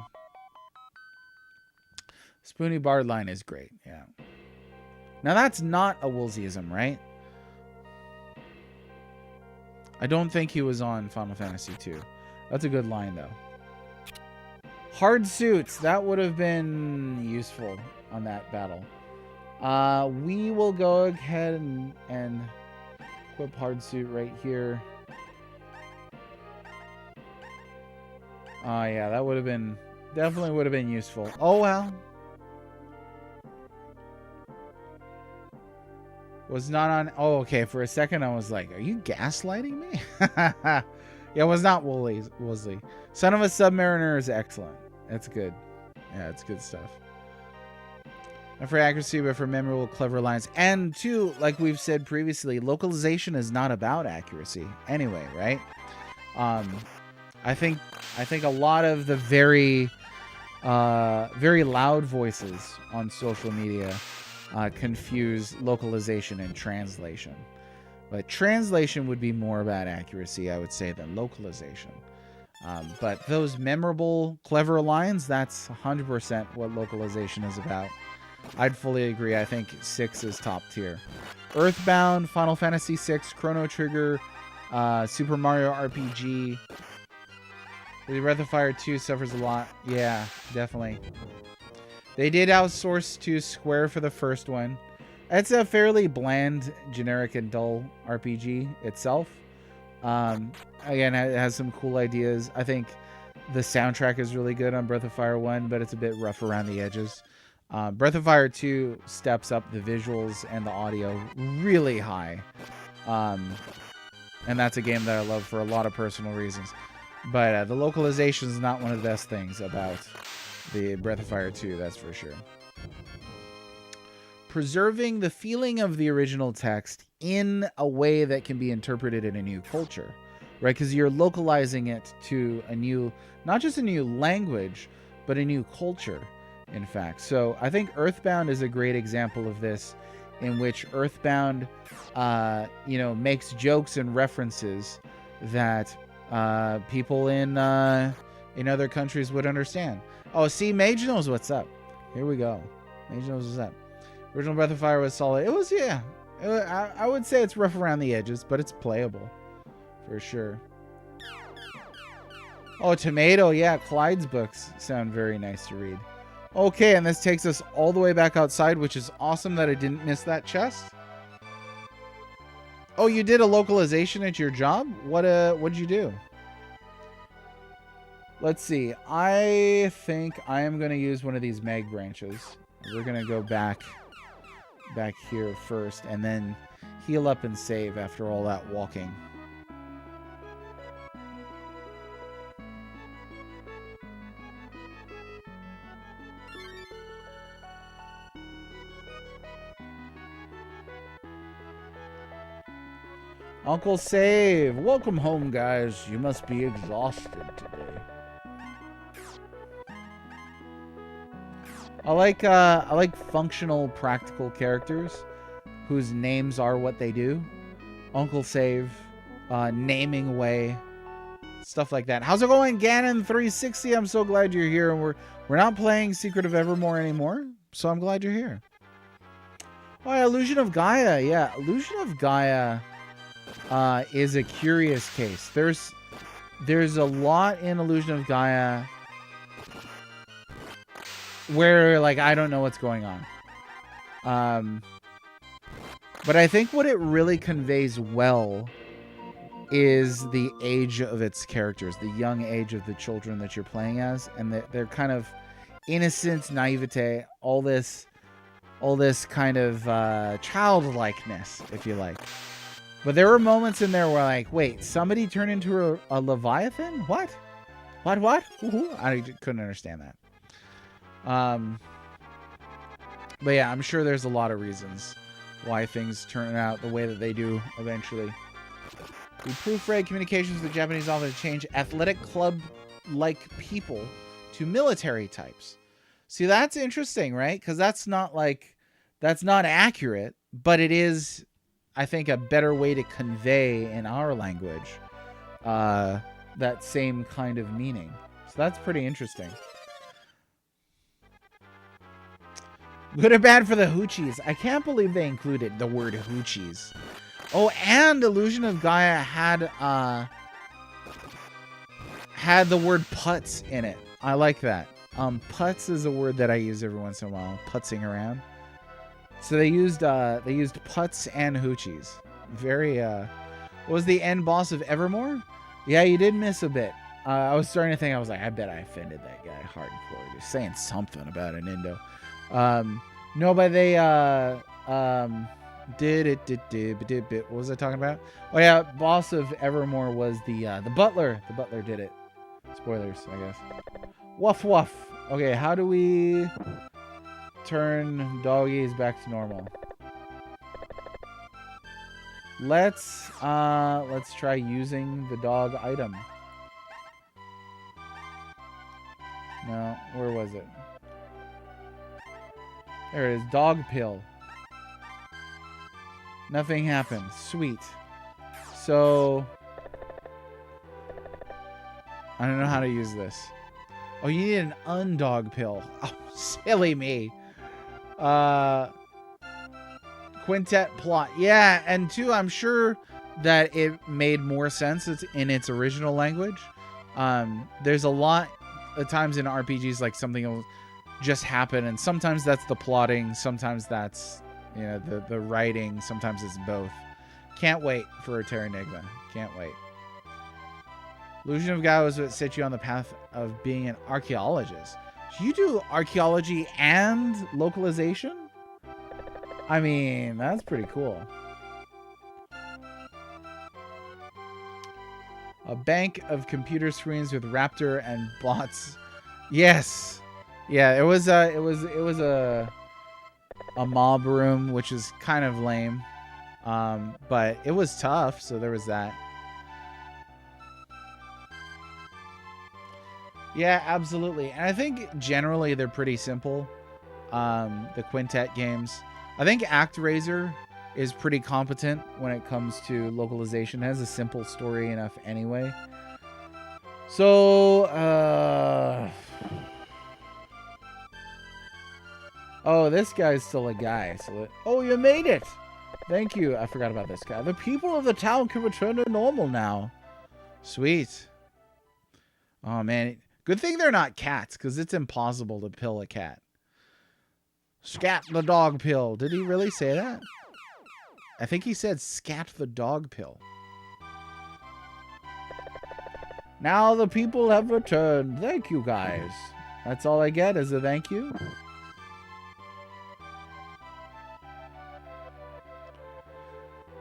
S1: Spoony Bard line is great, yeah. Now that's not a Woolseyism, right? I don't think he was on Final Fantasy II. That's a good line, though. Hard suits. That would have been useful on that battle. We will go ahead and equip hard suit right here. Oh, yeah, that would have been... Definitely would have been useful. Oh, well. Was not on... Oh, okay. For a second, I was like, are you gaslighting me? Yeah, it was not Woolsey. Son of a Submariner is excellent. That's good. Yeah, it's good stuff. Not for accuracy, but for memorable, clever lines. And, too, like we've said previously, localization is not about accuracy anyway, right? I think a lot of the very loud voices on social media confuse localization and translation. But translation would be more about accuracy, I would say, than localization. But those memorable, clever lines, that's 100% what localization is about. I'd fully agree. I think 6 is top tier. Earthbound, Final Fantasy VI, Chrono Trigger, Super Mario RPG. Breath of Fire 2 suffers a lot. Yeah, definitely. They did outsource to Square for the first one. It's a fairly bland, generic, and dull RPG itself. Again, it has some cool ideas. I think the soundtrack is really good on Breath of Fire 1, but it's a bit rough around the edges. Breath of Fire 2 steps up the visuals and the audio really high. And that's a game that I love for a lot of personal reasons. But the localization is not one of the best things about the Breath of Fire 2, that's for sure. Preserving the feeling of the original text in a way that can be interpreted in a new culture, right? Because you're localizing it to a new, not just a new language, but a new culture, in fact. So I think Earthbound is a great example of this, in which Earthbound, makes jokes and references that people in other countries would understand. Oh, see, Mage knows what's up. Here we go. Mage knows what's up. Original Breath of Fire was solid. It was, yeah. I would say it's rough around the edges, but it's playable. For sure. Oh, Tomato. Yeah, Clyde's books sound very nice to read. Okay, and this takes us all the way back outside, which is awesome that I didn't miss that chest. Oh, you did a localization at your job? What'd you do? Let's see. I think I am going to use one of these mag branches. We're going to go back here first and then heal up and save after all that walking. Uncle Save, welcome home, guys. You must be exhausted today. I like functional, practical characters whose names are what they do. Uncle Save, naming way, stuff like that. How's it going, Ganon360? I'm so glad you're here. And we're not playing Secret of Evermore anymore, so I'm glad you're here. Oh, yeah, Illusion of Gaia. Yeah, Illusion of Gaia is a curious case. There's a lot in Illusion of Gaia where, like, I don't know what's going on. But I think what it really conveys well is the age of its characters, the young age of the children that you're playing as, and they're kind of innocent naivete, all this kind of childlikeness, if you like. But there were moments in there where, like, wait, somebody turned into a Leviathan? What? What? I couldn't understand that. But yeah, I'm sure there's a lot of reasons why things turn out the way that they do eventually. We proofread communications with the Japanese author to change athletic club-like people to military types. See, that's interesting, right? Because that's not accurate, but it is, I think, a better way to convey in our language that same kind of meaning. So that's pretty interesting. Good or bad for the hoochies? I can't believe they included the word hoochies. Oh, and Illusion of Gaia had the word putz in it. I like that. Putz is a word that I use every once in a while. Putzing around. So they used putz and hoochies. Very what was the end boss of Evermore? Yeah, you did miss a bit. I was starting to think, I was like, I bet I offended that guy hardcore. Just saying something about an Indo. No, but they what was I talking about? Oh yeah, boss of Evermore was the butler. The butler did it. Spoilers, I guess. Woof woof. Okay, how do we turn doggies back to normal? Let's try using the dog item. No, where was it? There it is, dog pill. Nothing happened. Sweet. So I don't know how to use this. Oh, you need an undog pill. Oh, silly me. Quintet plot. Yeah, and two, I'm sure that it made more sense in its original language. There's a lot of times in RPGs like something will just happen, and sometimes that's the plotting, sometimes that's, you know, the writing, sometimes it's both. Can't wait for a Terranigma. Can't wait. Illusion of Gaia was what set you on the path of being an archaeologist. So you do archaeology and localization? I mean, that's pretty cool. A bank of computer screens with Raptor and bots. Yes. Yeah, it was a mob room, which is kind of lame. But it was tough, so there was that. Yeah, absolutely. And I think generally they're pretty simple. The Quintet games. I think ActRaiser is pretty competent when it comes to localization. It has a simple story enough anyway. So, oh, this guy's still a guy. So oh, you made it. Thank you. I forgot about this guy. The people of the town can return to normal now. Sweet. Oh, man. Good thing they're not cats, because it's impossible to pill a cat. Scat the dog pill. Did he really say that? I think he said scat the dog pill. Now the people have returned. Thank you, guys. That's all I get is a thank you.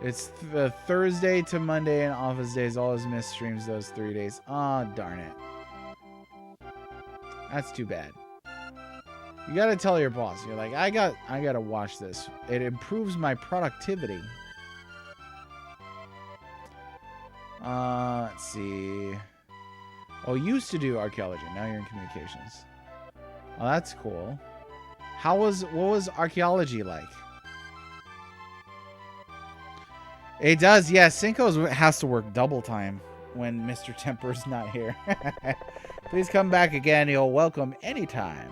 S1: It's the Thursday to Monday and office days. Always miss streams those 3 days. Aw, oh, darn it. That's too bad. You gotta tell your boss. You're like, I gotta watch this. It improves my productivity. Let's see. Oh, you used to do archaeology. Now you're in communications. Oh, that's cool. What was archaeology like? It does, yeah. Cinco has to work double time when Mr. Temper's not here. Please come back again. You're welcome anytime.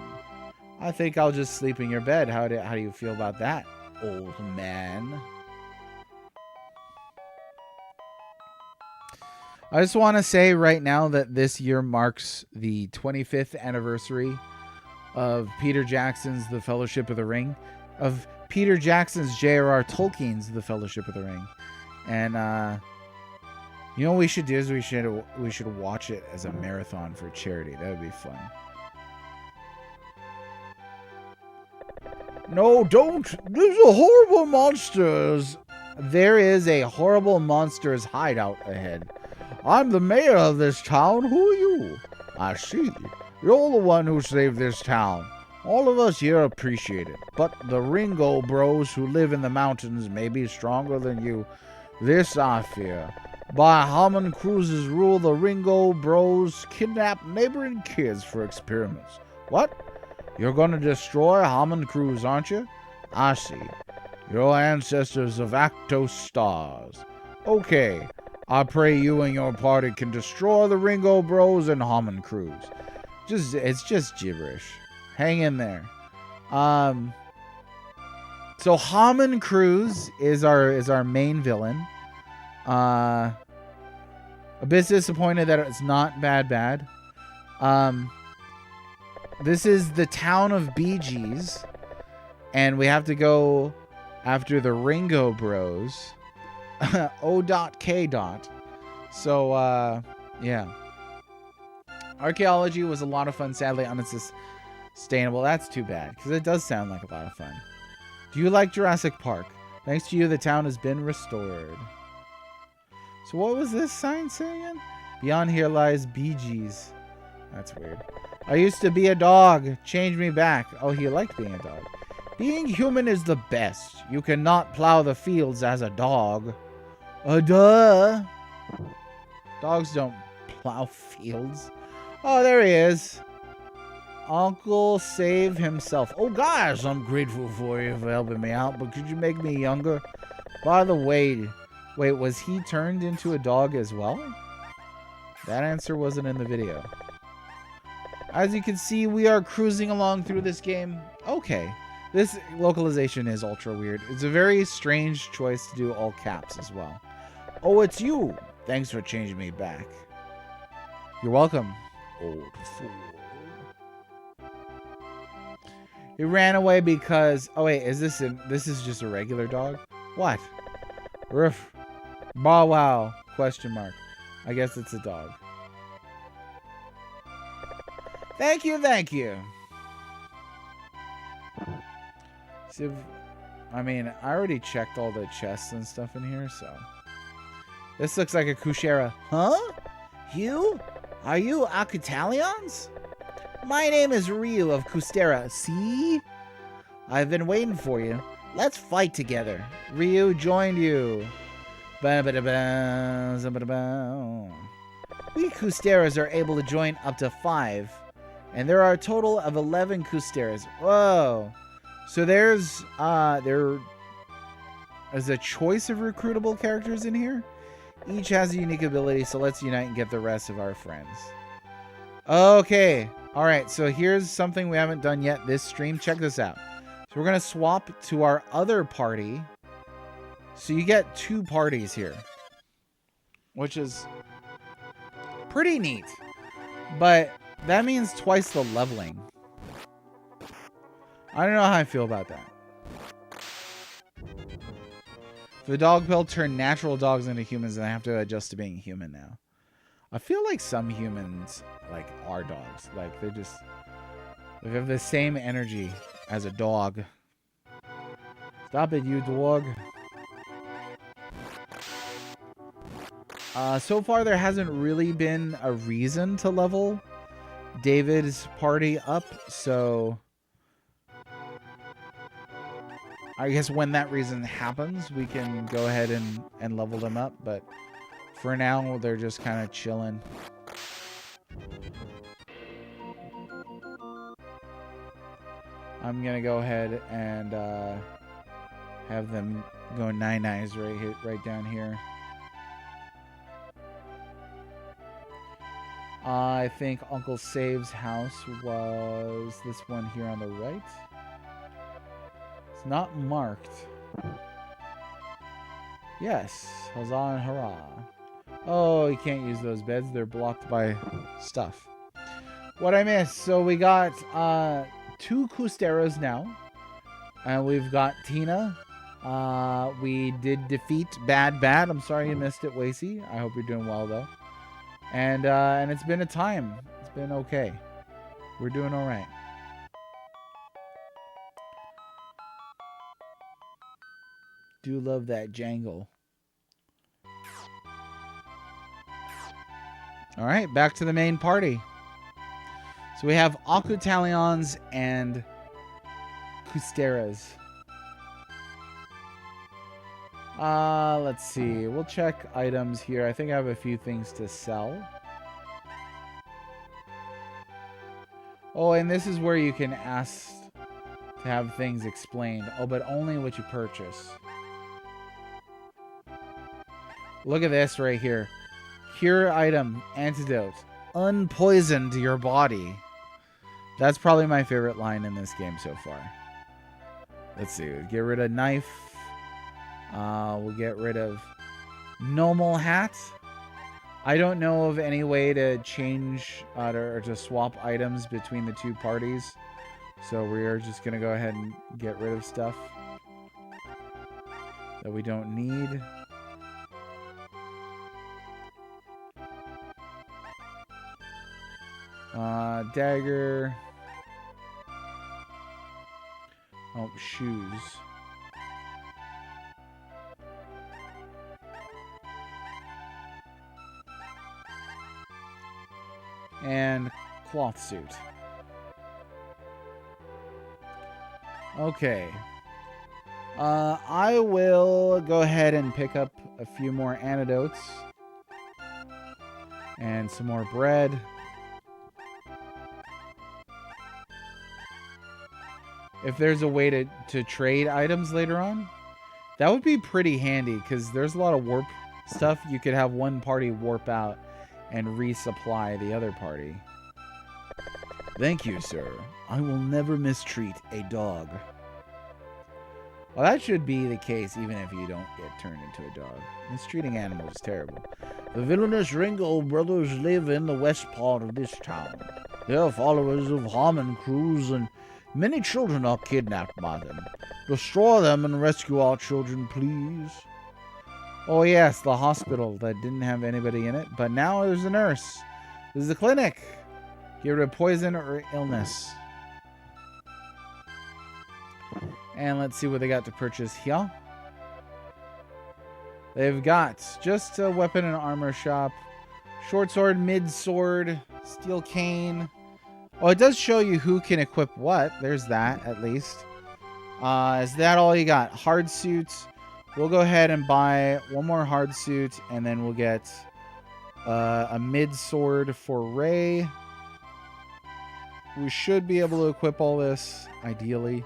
S1: I think I'll just sleep in your bed. How do you feel about that, old man? I just want to say right now that this year marks the 25th anniversary of Peter Jackson's The Fellowship of the Ring. of Peter Jackson's J.R.R. Tolkien's The Fellowship of the Ring. And you know what we should do is we should watch it as a marathon for charity. That would be fun. No, don't. There's a horrible monsters. There is a horrible monsters hideout ahead. I'm the mayor of this town. Who are you? I see. You're the one who saved this town. All of us here appreciate it. But the Ringo Bros who live in the mountains may be stronger than you. This I fear. By Harmon Cruz's rule, the Ringo Bros kidnap neighboring kids for experiments. What? You're gonna destroy Harmon Cruz, aren't you? I see. Your ancestors of Actos stars. Okay. I pray you and your party can destroy the Ringo Bros and Harmon Cruz. It's just gibberish. Hang in there. So Harmon Cruz is our main villain. A bit disappointed that it's not BADBAD. This is the town of Bee Gees, and we have to go after the Ringo Bros. O.K. So, yeah. Archaeology was a lot of fun, sadly unsustainable. That's too bad, because it does sound like a lot of fun. Do you like Jurassic Park? Thanks to you, the town has been restored. So what was this sign saying? Beyond here lies Bee Gees. That's weird. I used to be a dog. Change me back. Oh, he liked being a dog. Being human is the best. You cannot plow the fields as a dog. Duh. Dogs don't plow fields. Oh, there he is. Uncle Save himself. Oh, guys, I'm grateful for you for helping me out, but could you make me younger? By the way, wait, was he turned into a dog as well? That answer wasn't in the video. As you can see, we are cruising along through this game. Okay. This localization is ultra weird. It's a very strange choice to do all caps as well. Oh, it's you. Thanks for changing me back. You're welcome, old fool. He ran away because... Oh, wait. This is just a regular dog? What? Ruff. Bow wow. Question mark. I guess it's a dog. Thank you, thank you. So, I mean, I already checked all the chests and stuff in here, so... This looks like a Kushera. Huh? You? Are you Akutalions? My name is Ryu of Kustera. See? I've been waiting for you. Let's fight together. Ryu joined you. We Kusteras are able to join up to 5. And there are a total of 11 Kusteras. Whoa. So there's a choice of recruitable characters in here. Each has a unique ability, so let's unite and get the rest of our friends. Okay. Alright, so here's something we haven't done yet this stream. Check this out. So we're going to swap to our other party. So you get 2 parties here. Which is pretty neat. But that means twice the leveling. I don't know how I feel about that. The dog pill turned natural dogs into humans, and I have to adjust to being human now. I feel like some humans, like, are dogs. Like, they have the same energy as a dog. Stop it, you dog. So far, there hasn't really been a reason to level David's party up, so... I guess when that reason happens, we can go ahead and level them up, but for now, they're just kind of chilling. I'm gonna go ahead and have them go nine-eyes right down here. I think Uncle Save's house was this one here on the right. It's not marked. Yes. Huzzah and hurrah. Oh, you can't use those beds. They're blocked by stuff. What I missed. So we got 2 Kusteras now. And we've got Tina. We did defeat BADBAD. I'm sorry you missed it, Wacy. I hope you're doing well, though. And it's been a time. It's been okay. We're doing all right. Do love that jangle. All right, back to the main party. So we have Akutalions and Kusteras. Let's see. We'll check items here. I think I have a few things to sell. Oh, and this is where you can ask to have things explained. Oh, but only what you purchase. Look at this right here. Cure item, antidote. Unpoisoned your body. That's probably my favorite line in this game so far. Let's see. Get rid of knife. We'll get rid of normal hat. I don't know of any way to change or to swap items between the two parties. So we are just going to go ahead and get rid of stuff that we don't need. Dagger. Oh, shoes. And cloth suit. Okay. I will go ahead and pick up a few more antidotes. And some more bread. If there's a way to trade items later on, that would be pretty handy, because there's a lot of warp stuff. You could have one party warp out and resupply the other party. Thank you, sir. I will never mistreat a dog. Well, that should be the case even if you don't get turned into a dog. Mistreating animals is terrible.
S2: The villainous Ringo brothers live in the west part of this town. They are followers of Harmon Cruz, and many children are kidnapped by them. Destroy them and rescue our children, please.
S1: Oh yes, the hospital that didn't have anybody in it, but now there's a nurse. This is the clinic. Get rid of poison or illness. And let's see what they got to purchase here. They've got just a weapon and armor shop. Short sword, mid sword, steel cane. Oh, it does show you who can equip what. There's that, at least. Is that all you got? Hard suits. We'll go ahead and buy one more hard suit, and then we'll get a mid sword for Ray. We should be able to equip all this, ideally.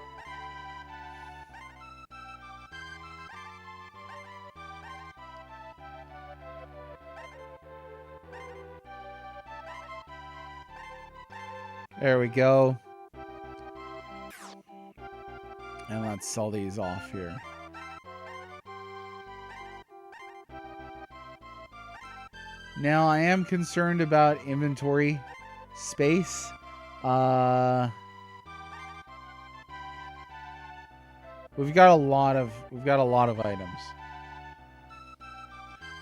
S1: There we go. And let's sell these off here. Now, I am concerned about inventory space. We've got a lot of items.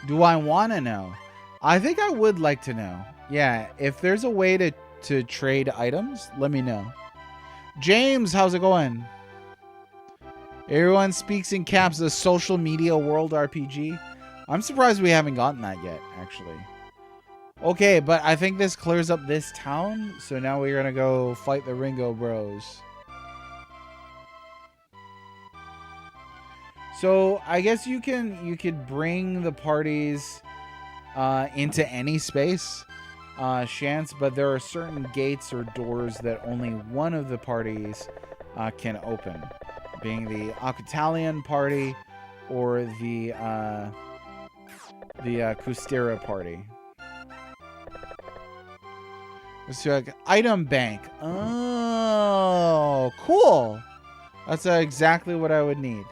S1: Do I want to know? I think I would like to know. Yeah, if there's a way to trade items, let me know. James, how's it going? Everyone speaks in caps, the social media world RPG. I'm surprised we haven't gotten that yet, actually. Okay, but I think this clears up this town, so now we're gonna go fight the Ringo Bros. So I guess you could bring the parties into any space, Shance, but there are certain gates or doors that only one of the parties can open, being the Akutalion party or the Kustera party. Let's do like item bank. Oh, cool. That's exactly what I would need.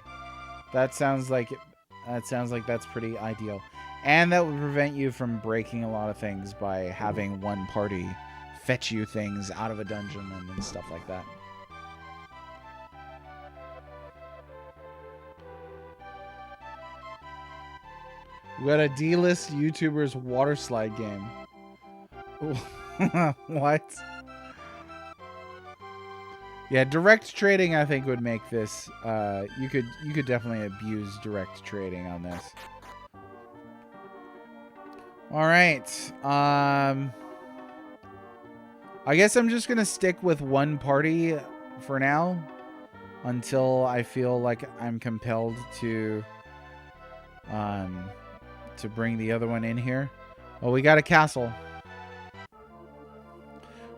S1: That sounds like that's pretty ideal. And that would prevent you from breaking a lot of things by having one party fetch you things out of a dungeon and stuff like that. We got a D-list YouTuber's water slide game. What? Yeah, direct trading I think would make this. You could definitely abuse direct trading on this. All right. I guess I'm just gonna stick with one party for now until I feel like I'm compelled to bring the other one in here. Oh, we got a castle.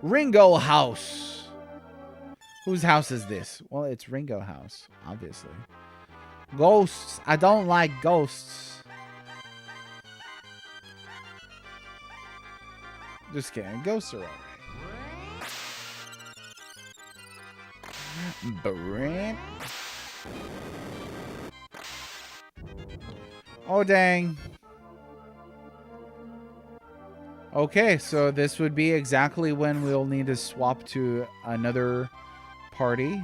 S1: Ringo House. Whose house is this? Well, it's Ringo House, obviously. Ghosts. I don't like ghosts. Just kidding. Ghosts are alright. Brent. Oh, dang. Okay, so this would be exactly when we'll need to swap to another party.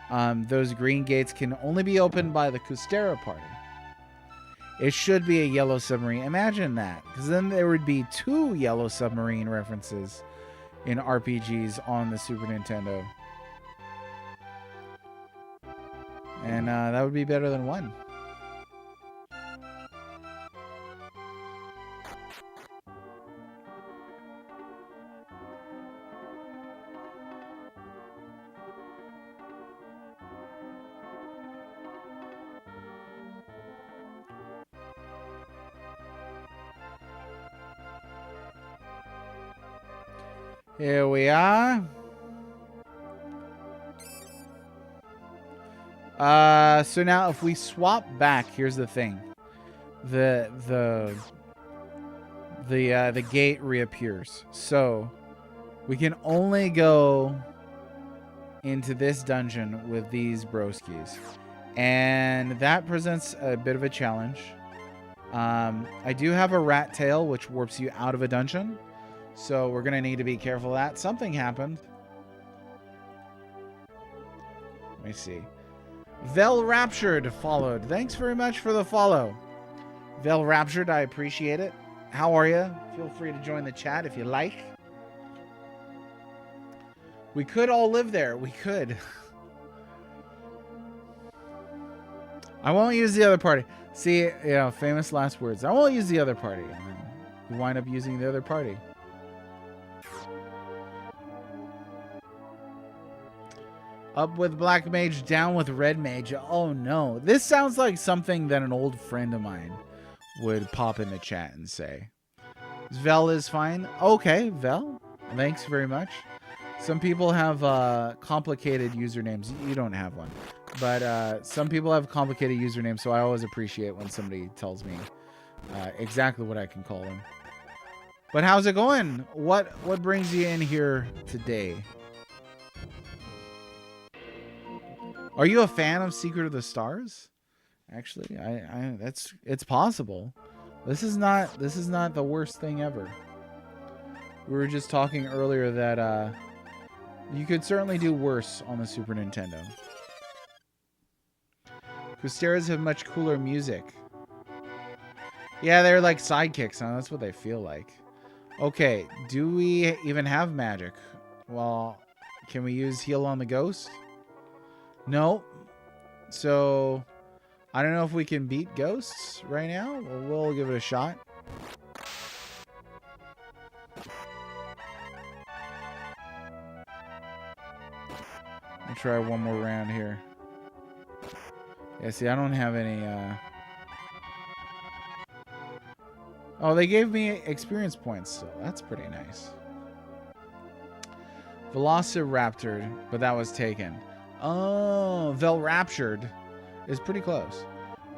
S1: Those green gates can only be opened by the Custera party. It should be a yellow submarine. Imagine that, because then there would be 2 yellow submarine references in RPGs on the Super Nintendo. And that would be better than 1. Here we are. So now if we swap back, here's the thing. The gate reappears. So we can only go into this dungeon with these broskies. And that presents a bit of a challenge. I do have a rat tail, which warps you out of a dungeon. So we're going to need to be careful of that. Something happened. Let me see. Vel Raptured followed. Thanks very much for the follow. Vel Raptured, I appreciate it. How are you? Feel free to join the chat if you like. We could all live there. We could. I won't use the other party. See, you know, famous last words. I won't use the other party. And then you wind up using the other party. Up with Black Mage, down with Red Mage. Oh no. This sounds like something that an old friend of mine would pop in the chat and say. Vel is fine. Okay, Vel. Thanks very much. Some people have complicated usernames. You don't have one. But some people have complicated usernames, so I always appreciate when somebody tells me exactly what I can call them. But how's it going? What brings you in here today? Are you a fan of Secret of the Stars? Actually, it's possible. This is not the worst thing ever. We were just talking earlier that you could certainly do worse on the Super Nintendo. Custeras have much cooler music. Yeah, they're like sidekicks, huh? That's what they feel like. Okay, do we even have magic? Well, can we use Heal on the Ghost? No. So, I don't know if we can beat ghosts right now. Well, we'll give it a shot. I'll try one more round here. Yeah, see, I don't have any... Oh, they gave me experience points, so that's pretty nice. Velociraptor, but that was taken. Oh, Vel Raptured is pretty close.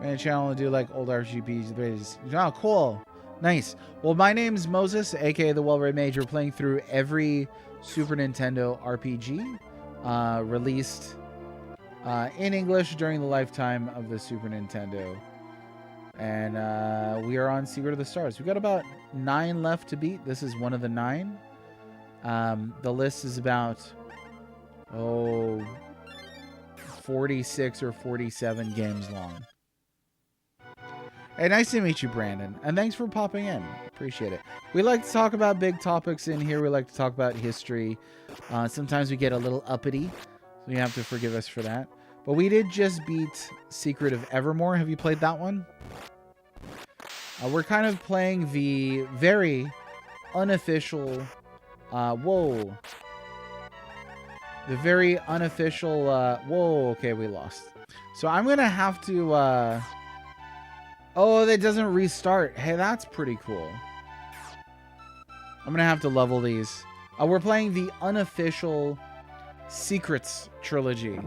S1: Made a channel to do like old RPGs. Oh, cool. Nice. Well, my name's Moses, aka the Well-Read Mage. We're playing through every Super Nintendo RPG released in English during the lifetime of the Super Nintendo. And we are on Secret of the Stars. We've got about 9 left to beat. This is one of the 9. The list is about 46 or 47 games long. Hey, nice to meet you, Brandon. And thanks for popping in. Appreciate it. We like to talk about big topics in here. We like to talk about history. Sometimes we get a little uppity, so you have to forgive us for that. But we did just beat Secret of Evermore. Have you played that one? We're kind of playing the very unofficial... whoa. The very unofficial... whoa, okay, we lost. So I'm going to have to... oh, that doesn't restart. Hey, that's pretty cool. I'm going to have to level these. We're playing the unofficial Secrets trilogy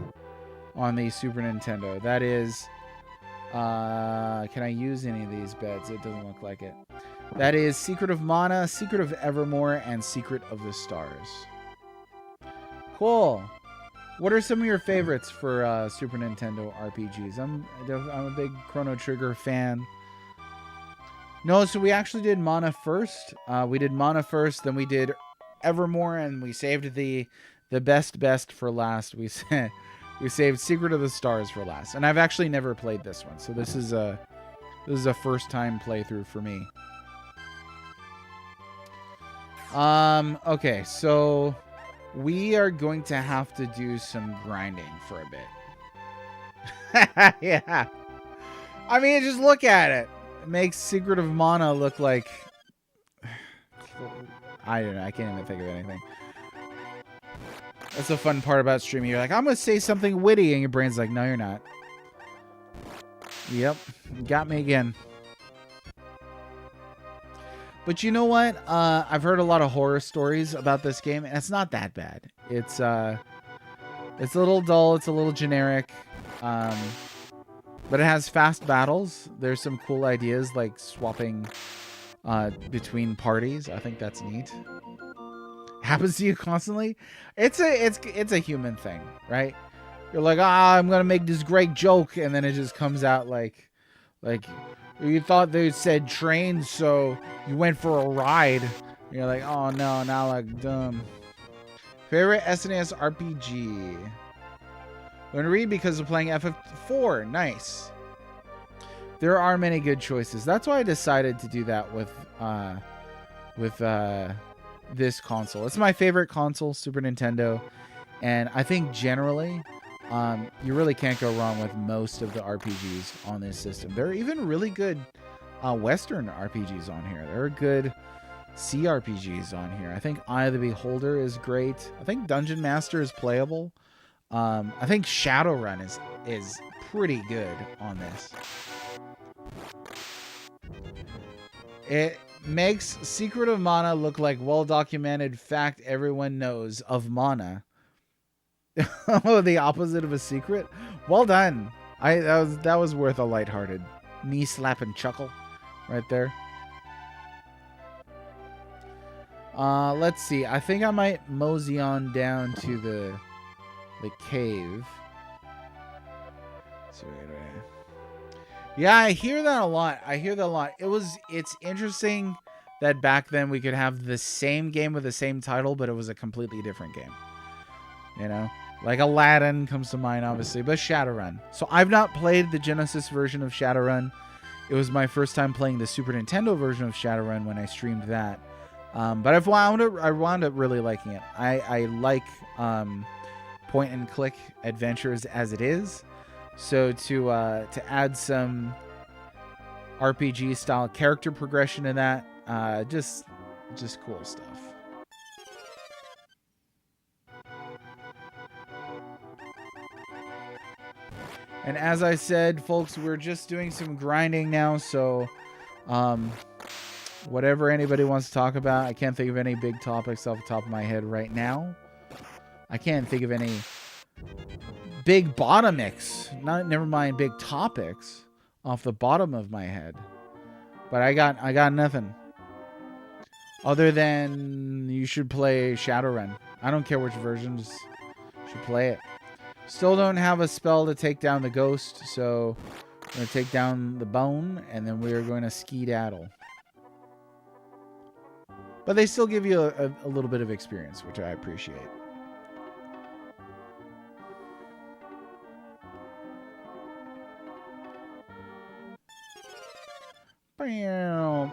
S1: on the Super Nintendo. That is... can I use any of these beds? It doesn't look like it. That is Secret of Mana, Secret of Evermore, and Secret of the Stars. Cool. What are some of your favorites for Super Nintendo RPGs? I'm a big Chrono Trigger fan. No, so we actually did Mana first. We did Mana first, then we did Evermore, and we saved the best for last. We saved Secret of the Stars for last. And I've actually never played this one, so this is a first time playthrough for me. Okay, so we are going to have to do some grinding for a bit. Yeah. I mean, just look at it. It makes Secret of Mana look like... I don't know. I can't even think of anything. That's the fun part about streaming. You're like, I'm going to say something witty, and your brain's like, no, you're not. Yep. Got me again. But you know what? I've heard a lot of horror stories about this game, and it's not that bad. It's a little dull. It's a little generic. But it has fast battles. There's some cool ideas like swapping between parties. I think that's neat. Happens to you constantly. It's a human thing, right? You're like, I'm gonna make this great joke, and then it just comes out like you thought they said train, so you went for a ride. You're like, oh no, now I look dumb. Favorite SNES RPG. I'm going to read because of playing FF4. Nice. There are many good choices. That's why I decided to do that with this console. It's my favorite console, Super Nintendo. And I think generally, you really can't go wrong with most of the RPGs on this system. There are even really good Western RPGs on here. There are good CRPGs on here. I think Eye of the Beholder is great. I think Dungeon Master is playable. I think Shadowrun is pretty good on this. It makes Secret of Mana look like well-documented fact everyone knows of Mana. Oh, the opposite of a secret? Well done. That was worth a lighthearted knee-slapping chuckle right there. Let's see. I think I might mosey on down to the cave. So, yeah, I hear that a lot. It's interesting that back then we could have the same game with the same title, but it was a completely different game. You know? Like Aladdin comes to mind, obviously, but Shadowrun. So I've not played the Genesis version of Shadowrun. It was my first time playing the Super Nintendo version of Shadowrun when I streamed that. But I wound up really liking it. I like point and click adventures as it is. So to add some RPG style character progression to that, just cool stuff. And as I said, folks, we're just doing some grinding now, so whatever anybody wants to talk about. I can't think of any big topics off the top of my head right now. I can't think of any big bottomics. Never mind big topics off the bottom of my head. But I got nothing. Other than you should play Shadowrun. I don't care which versions. You should play it. Still don't have a spell to take down the ghost, so I'm going to take down the bone, and then we're going to skedaddle. But they still give you a little bit of experience, which I appreciate. Bam.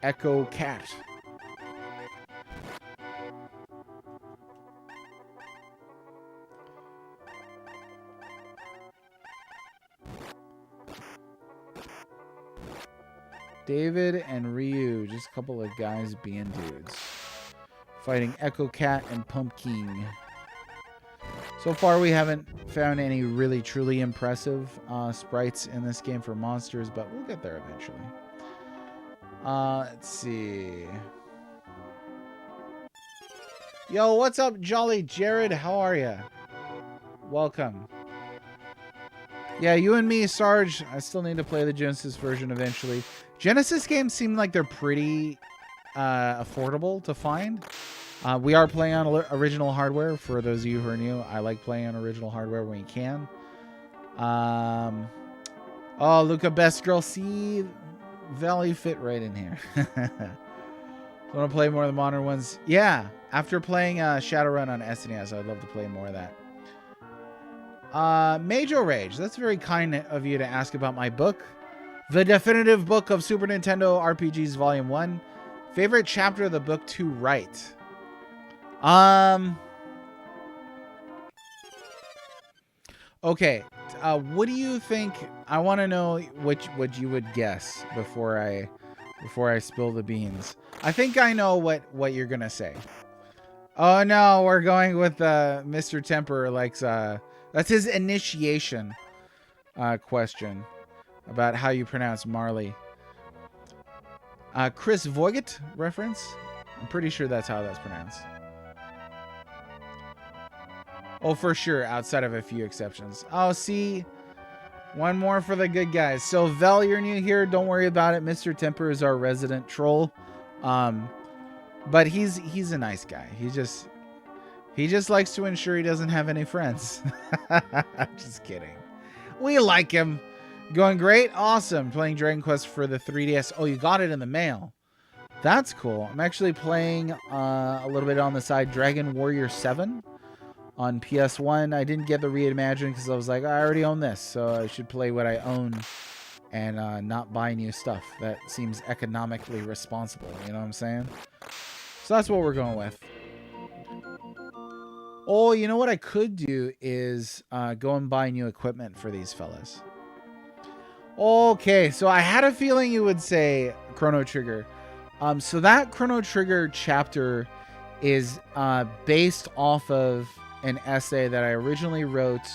S1: Echo Cat. David and Ryu, just a couple of guys being dudes. Fighting Echo Cat and Pumpkin. So far, we haven't found any really, truly impressive sprites in this game for monsters, but we'll get there eventually. Let's see. Yo, what's up, Jolly Jared? How are ya? Welcome. Yeah, you and me, Sarge. I still need to play the Genesis version eventually. Genesis games seem like they're pretty affordable to find. We are playing on original hardware. For those of you who are new, I like playing on original hardware when you can. Oh, Luca, best girl. See, Valley fit right in here. Want to play more of the modern ones? Yeah, after playing Shadowrun on SNES, I'd love to play more of that. Major Rage, that's very kind of you to ask about my book. The Definitive Book of Super Nintendo RPGs Volume 1. Favorite chapter of the book to write? Okay, what do you think? I want to know what you would guess before I spill the beans. I think I know what you're gonna say. Oh no, we're going with Mr. Temper likes that's his initiation question about how you pronounce Marley. Chris Voigt reference? I'm pretty sure that's how that's pronounced. Oh, for sure, outside of a few exceptions. Oh, see, one more for the good guys. So, Vel, you're new here. Don't worry about it. Mr. Temper is our resident troll. But he's a nice guy. He just likes to ensure he doesn't have any friends. Just kidding. We like him. Going great? Awesome. Playing Dragon Quest for the 3DS. Oh, you got it in the mail. That's cool. I'm actually playing a little bit on the side Dragon Warrior 7 on PS1. I didn't get the Reimagine because I was like, I already own this, so I should play what I own and not buy new stuff. That seems economically responsible, you know what I'm saying? So that's what we're going with. Oh, you know what I could do is go and buy new equipment for these fellas. Okay, so I had a feeling you would say Chrono Trigger. So that Chrono Trigger chapter is based off of an essay that I originally wrote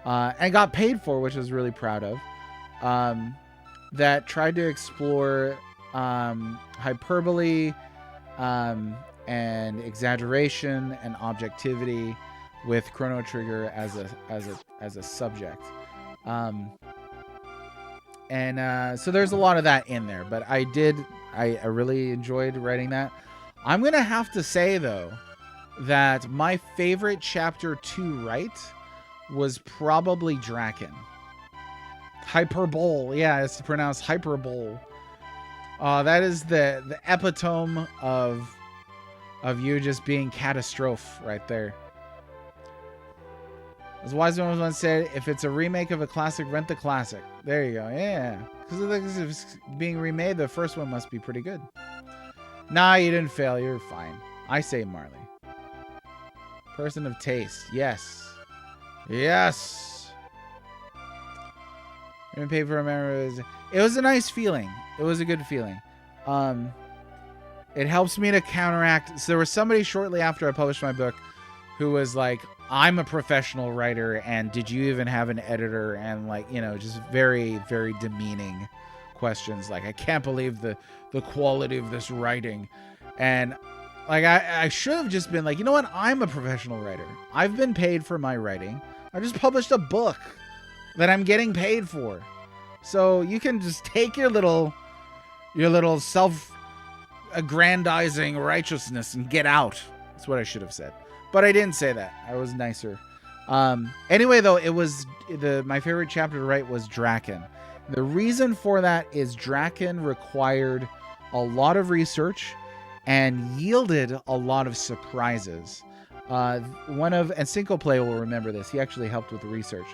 S1: and got paid for, which I was really proud of, that tried to explore hyperbole and exaggeration and objectivity with Chrono Trigger as a subject. So there's a lot of that in there, but I really enjoyed writing that. I'm going to have to say, though, that my favorite chapter to write was probably Draken. Hyperbole. Yeah, it's pronounced hyperbole. That is the epitome of you just being catastrophe right there. As Wise One once said, if it's a remake of a classic, rent the classic. There you go. Yeah. Because if it's being remade, the first one must be pretty good. Nah, you didn't fail. You're fine. I say Marley. Person of taste. Yes. Yes. Didn't pay for a memory. It was a nice feeling. It was a good feeling. It helps me to counteract. So there was somebody shortly after I published my book who was like, I'm a professional writer, and did you even have an editor? And like, you know, just very, very demeaning questions. Like, I can't believe the quality of this writing. And like, I should have just been like, you know what? I'm a professional writer. I've been paid for my writing. I just published a book that I'm getting paid for. So you can just take your little self-aggrandizing righteousness and get out. That's what I should have said. But I didn't say that. I was nicer. Anyway, though, it was my favorite chapter to write was Draken. The reason for that is Draken required a lot of research and yielded a lot of surprises. And Cinco Play will remember this. He actually helped with the research.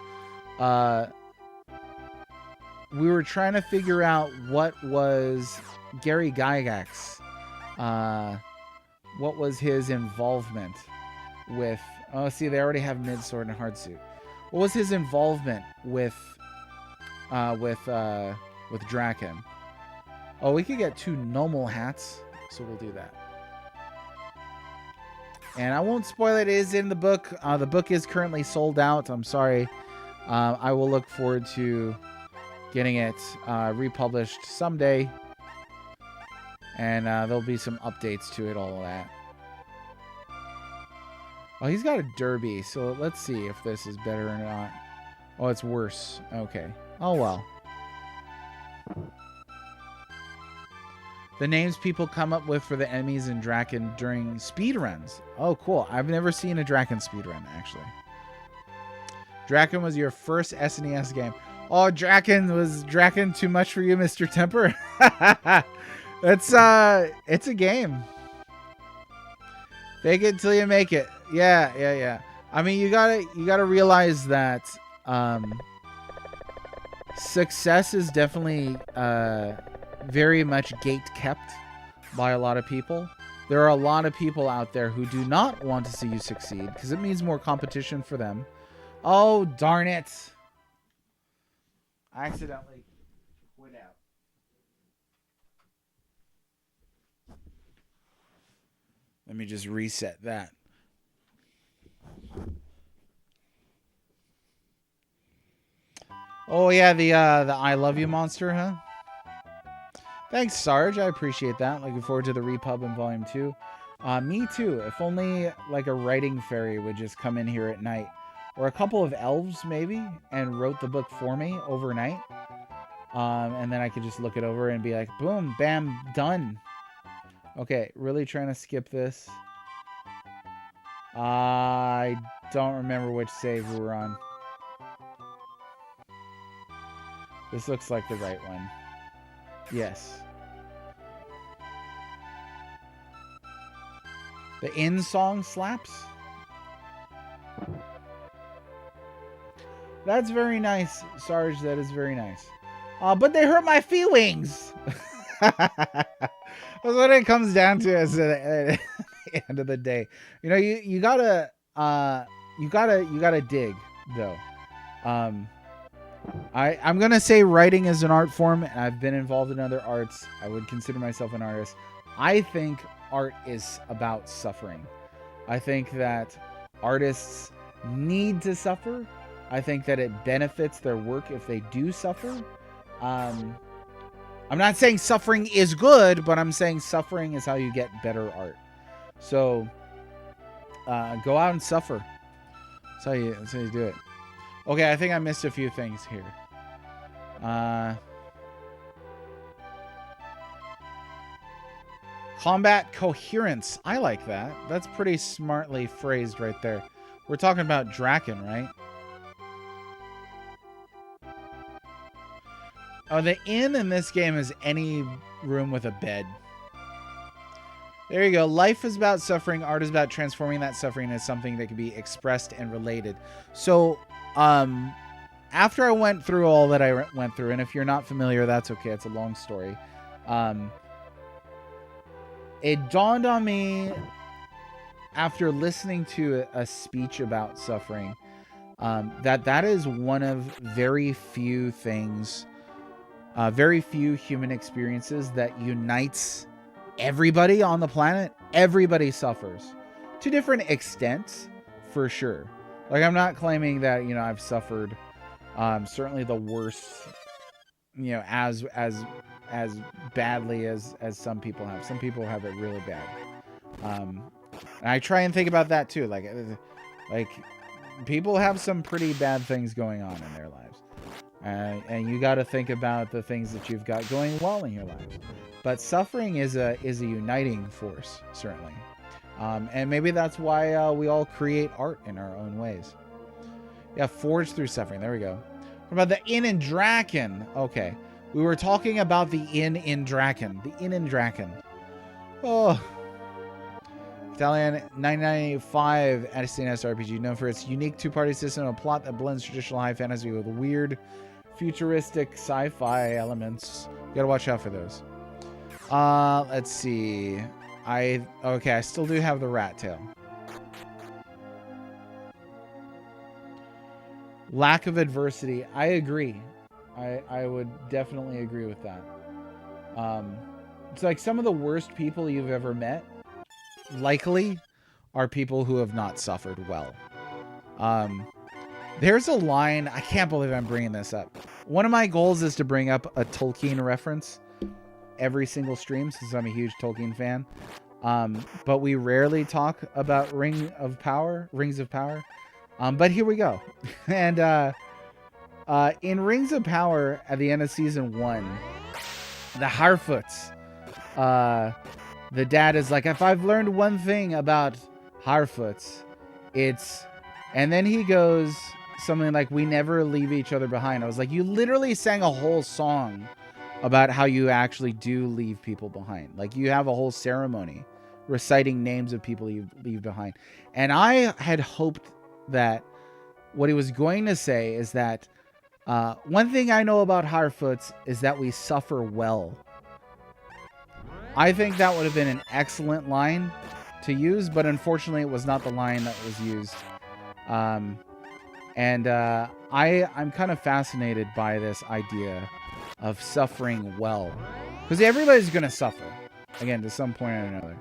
S1: we were trying to figure out what was Gary Gygax's, what was his involvement with, oh, see, they already have Midsword and Hardsuit. What was his involvement with Draken? Oh, we could get 2 normal hats, so we'll do that. And I won't spoil it. It is in the book. The book is currently sold out. I'm sorry. I will look forward to getting it republished someday. And there'll be some updates to it, all of that. Oh, he's got a derby, so let's see if this is better or not. Oh, it's worse. Okay. Oh, well. The names people come up with for the enemies in Draken during speedruns. Oh, cool. I've never seen a Draken speedrun, actually. Draken was your first SNES game. Oh, was Draken too much for you, Mr. Temper? It's a game. Fake it till you make it. Yeah. I mean, you gotta realize that success is definitely very much gate kept by a lot of people. There are a lot of people out there who do not want to see you succeed because it means more competition for them. Oh, darn it. I accidentally went out. Let me just reset that. Oh yeah, the I love you monster, huh? Thanks, Sarge. I appreciate that. Looking forward to the repub in Volume 2. Me too. If only like a writing fairy would just come in here at night. Or a couple of elves, maybe, and wrote the book for me overnight. And then I could just look it over and be like, boom, bam, done. Okay, really trying to skip this. I don't remember which save we were on. This looks like the right one. Yes. The end song slaps. That's very nice, Sarge. That is very nice. But they hurt my feelings. That's what it comes down to at the end of the day. You know, you gotta dig though. I'm gonna say writing is an art form, and I've been involved in other arts. I would consider myself an artist. I think art is about suffering. I think that artists need to suffer. I think that it benefits their work if they do suffer. I'm not saying suffering is good, but I'm saying suffering is how you get better art. So go out and suffer. That's how you do it. Okay, I think I missed a few things here. Combat coherence. I like that. That's pretty smartly phrased right there. We're talking about Draken, right? Oh, the inn in this game is any room with a bed. There you go. Life is about suffering. Art is about transforming that suffering into something that can be expressed and related. So, after I went through all that I went through, and if you're not familiar, that's okay. It's a long story. It dawned on me after listening to a speech about suffering, that is one of very few things, very few human experiences that unites everybody on the planet. Everybody suffers to different extents, for sure. Like, I'm not claiming that, you know, I've suffered certainly the worst, you know, as badly as some people have. Some people have it really bad. And I try and think about that too. Like people have some pretty bad things going on in their lives. And you got to think about the things that you've got going well in your life. But suffering is a uniting force, certainly. And maybe that's why we all create art in our own ways. Yeah, forged through suffering. There we go. What about the inn in Draken? Okay. We were talking about the inn in Draken. The inn in Draken. Oh. Italian 1995 SNES RPG, known for its unique two-party system and a plot that blends traditional high fantasy with weird futuristic sci-fi elements. You gotta watch out for those. Let's see. Okay, I still do have the rat tail. Lack of adversity. I agree. I would definitely agree with that. It's like some of the worst people you've ever met likely are people who have not suffered well. There's a line, I can't believe I'm bringing this up. One of my goals is to bring up a Tolkien reference every single stream since I'm a huge Tolkien fan. But we rarely talk about Rings of Power. But here we go. And in Rings of Power at the end of season 1, the Harfoots, the dad is like, if I've learned one thing about Harfoots, it's... And then he goes something like, we never leave each other behind. I was like, you literally sang a whole song about how you actually do leave people behind. Like, you have a whole ceremony reciting names of people you leave behind. And I had hoped that what he was going to say is that one thing I know about Harfoots is that we suffer well. I think that would have been an excellent line to use, but unfortunately it was not the line that was used. I'm kind of fascinated by this idea of suffering well, because everybody's going to suffer, again, to some point or another.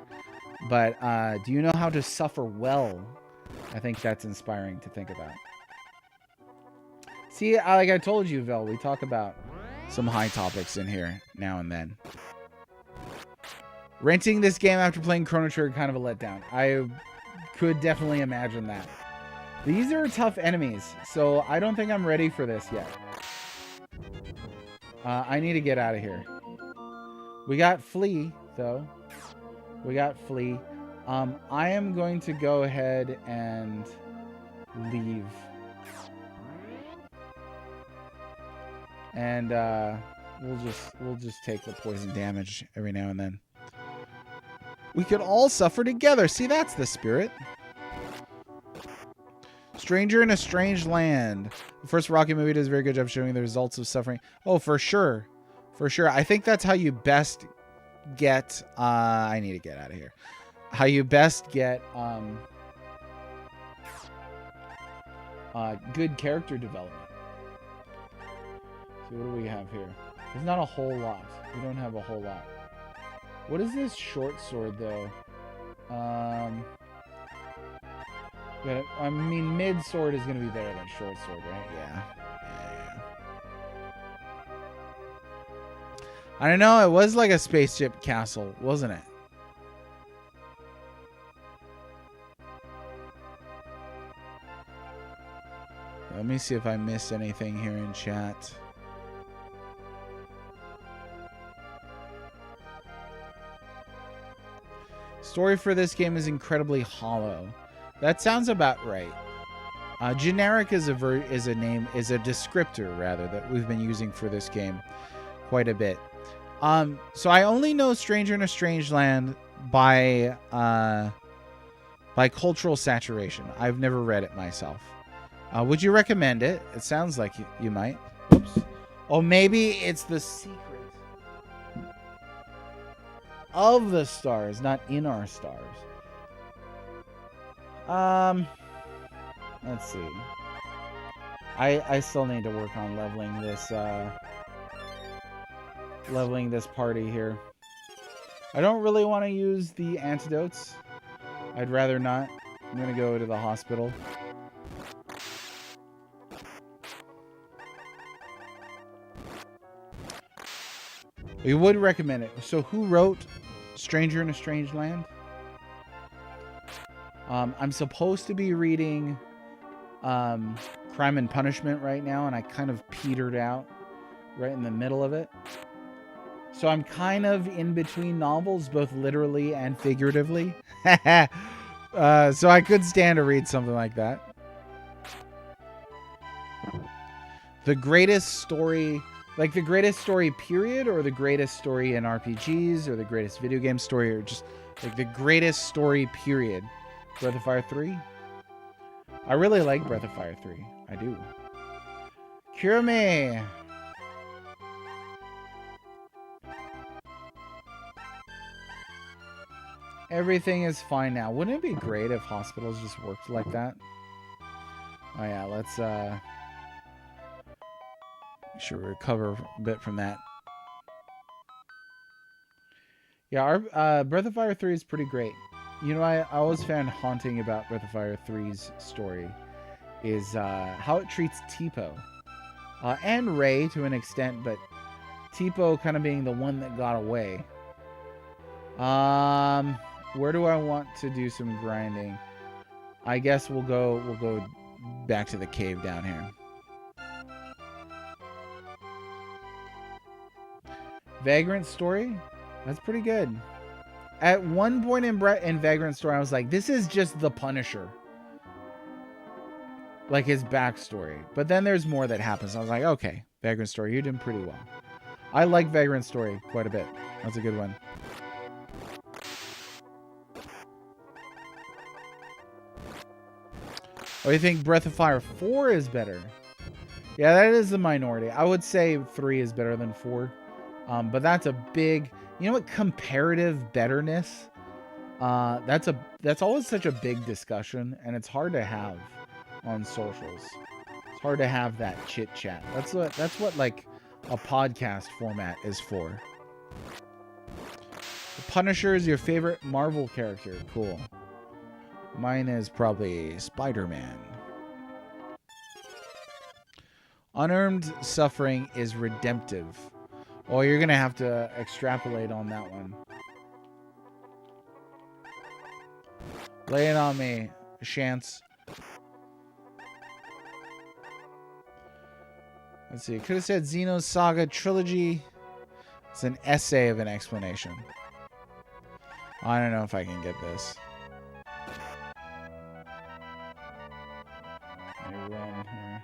S1: But do you know how to suffer well? I think that's inspiring to think about. See, like I told you, Vel, we talk about some high topics in here now and then. Renting this game after playing Chrono Trigger, kind of a letdown. I could definitely imagine that. These are tough enemies, so I don't think I'm ready for this yet. I need to get out of here. We got Flea, though. We got Flea. I am going to go ahead and leave. And we'll just take the poison damage every now and then. We could all suffer together. See, that's the spirit. Stranger in a Strange Land. The first Rocky movie does a very good job showing the results of suffering. Oh, for sure. For sure. I think that's how you best get... I need to get out of here. How you best get good character development. So what do we have here? There's not a whole lot. We don't have a whole lot. What is this short sword, though? But, I mean, mid sword is going to be better than short sword, right? Yeah. I don't know. It was like a spaceship castle, wasn't it? Let me see if I missed anything here in chat. Story for this game is incredibly hollow. That sounds about right. Generic is a descriptor rather that we've been using for this game quite a bit. So I only know Stranger in a Strange Land by cultural saturation. I've never read it myself. Would you recommend it? It sounds like you might. Whoops. Oh, maybe it's the secret of the stars, not in our stars. Let's see. I still need to work on leveling this party here. I don't really want to use the antidotes. I'd rather not. I'm gonna go to the hospital. We would recommend it. So who wrote Stranger in a Strange Land? I'm supposed to be reading Crime and Punishment right now, and I kind of petered out right in the middle of it. So I'm kind of in between novels, both literally and figuratively. So I could stand to read something like that. The greatest story... Like the greatest story period, or the greatest story in RPGs, or the greatest video game story, or just like the greatest story period. Breath of Fire 3? I really like Breath of Fire 3. I do. Cure me! Everything is fine now. Wouldn't it be great if hospitals just worked like that? Oh yeah, let's make sure we recover a bit from that. Yeah, our Breath of Fire 3 is pretty great. You know, I always found haunting about Breath of Fire 3's story is how it treats Tipo. And Ray to an extent, but Tipo kind of being the one that got away. Where do I want to do some grinding? I guess we'll go back to the cave down here. Vagrant Story? That's pretty good. At one point in Vagrant Story, I was like, this is just the Punisher. Like his backstory. But then there's more that happens. I was like, okay, Vagrant Story, you're doing pretty well. I like Vagrant Story quite a bit. That's a good one. Or you think Breath of Fire 4 is better? Yeah, that is the minority. I would say 3 is better than 4. But that's a big... You know what? Comparative betterness. That's always such a big discussion, and it's hard to have on socials. It's hard to have that chit chat. That's what like a podcast format is for. The Punisher is your favorite Marvel character. Cool. Mine is probably Spider-Man. Unearned suffering is redemptive. Oh, you're going to have to extrapolate on that one. Lay it on me, Chance. Let's see. Could have said Xeno's Saga Trilogy. It's an essay of an explanation. I don't know if I can get this. Let me run here.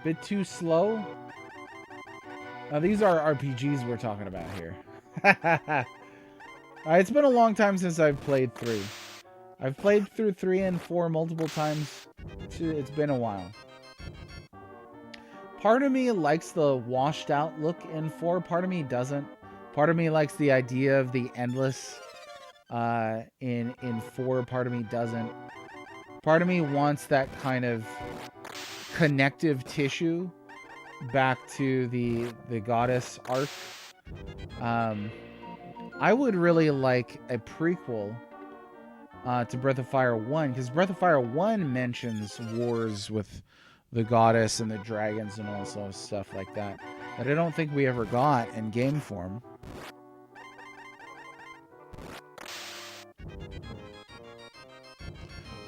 S1: Bit too slow. Now these are RPGs we're talking about here. It's been a long time since I've played 3. I've played through 3 and 4 multiple times. It's been a while. Part of me likes the washed out look in 4. Part of me doesn't. Part of me likes the idea of the endless in 4. Part of me doesn't. Part of me wants that kind of connective tissue back to the goddess arc. I would really like a prequel to Breath of Fire 1, because Breath of Fire 1 mentions wars with the goddess and the dragons and all sorts of stuff like that I don't think we ever got in game form.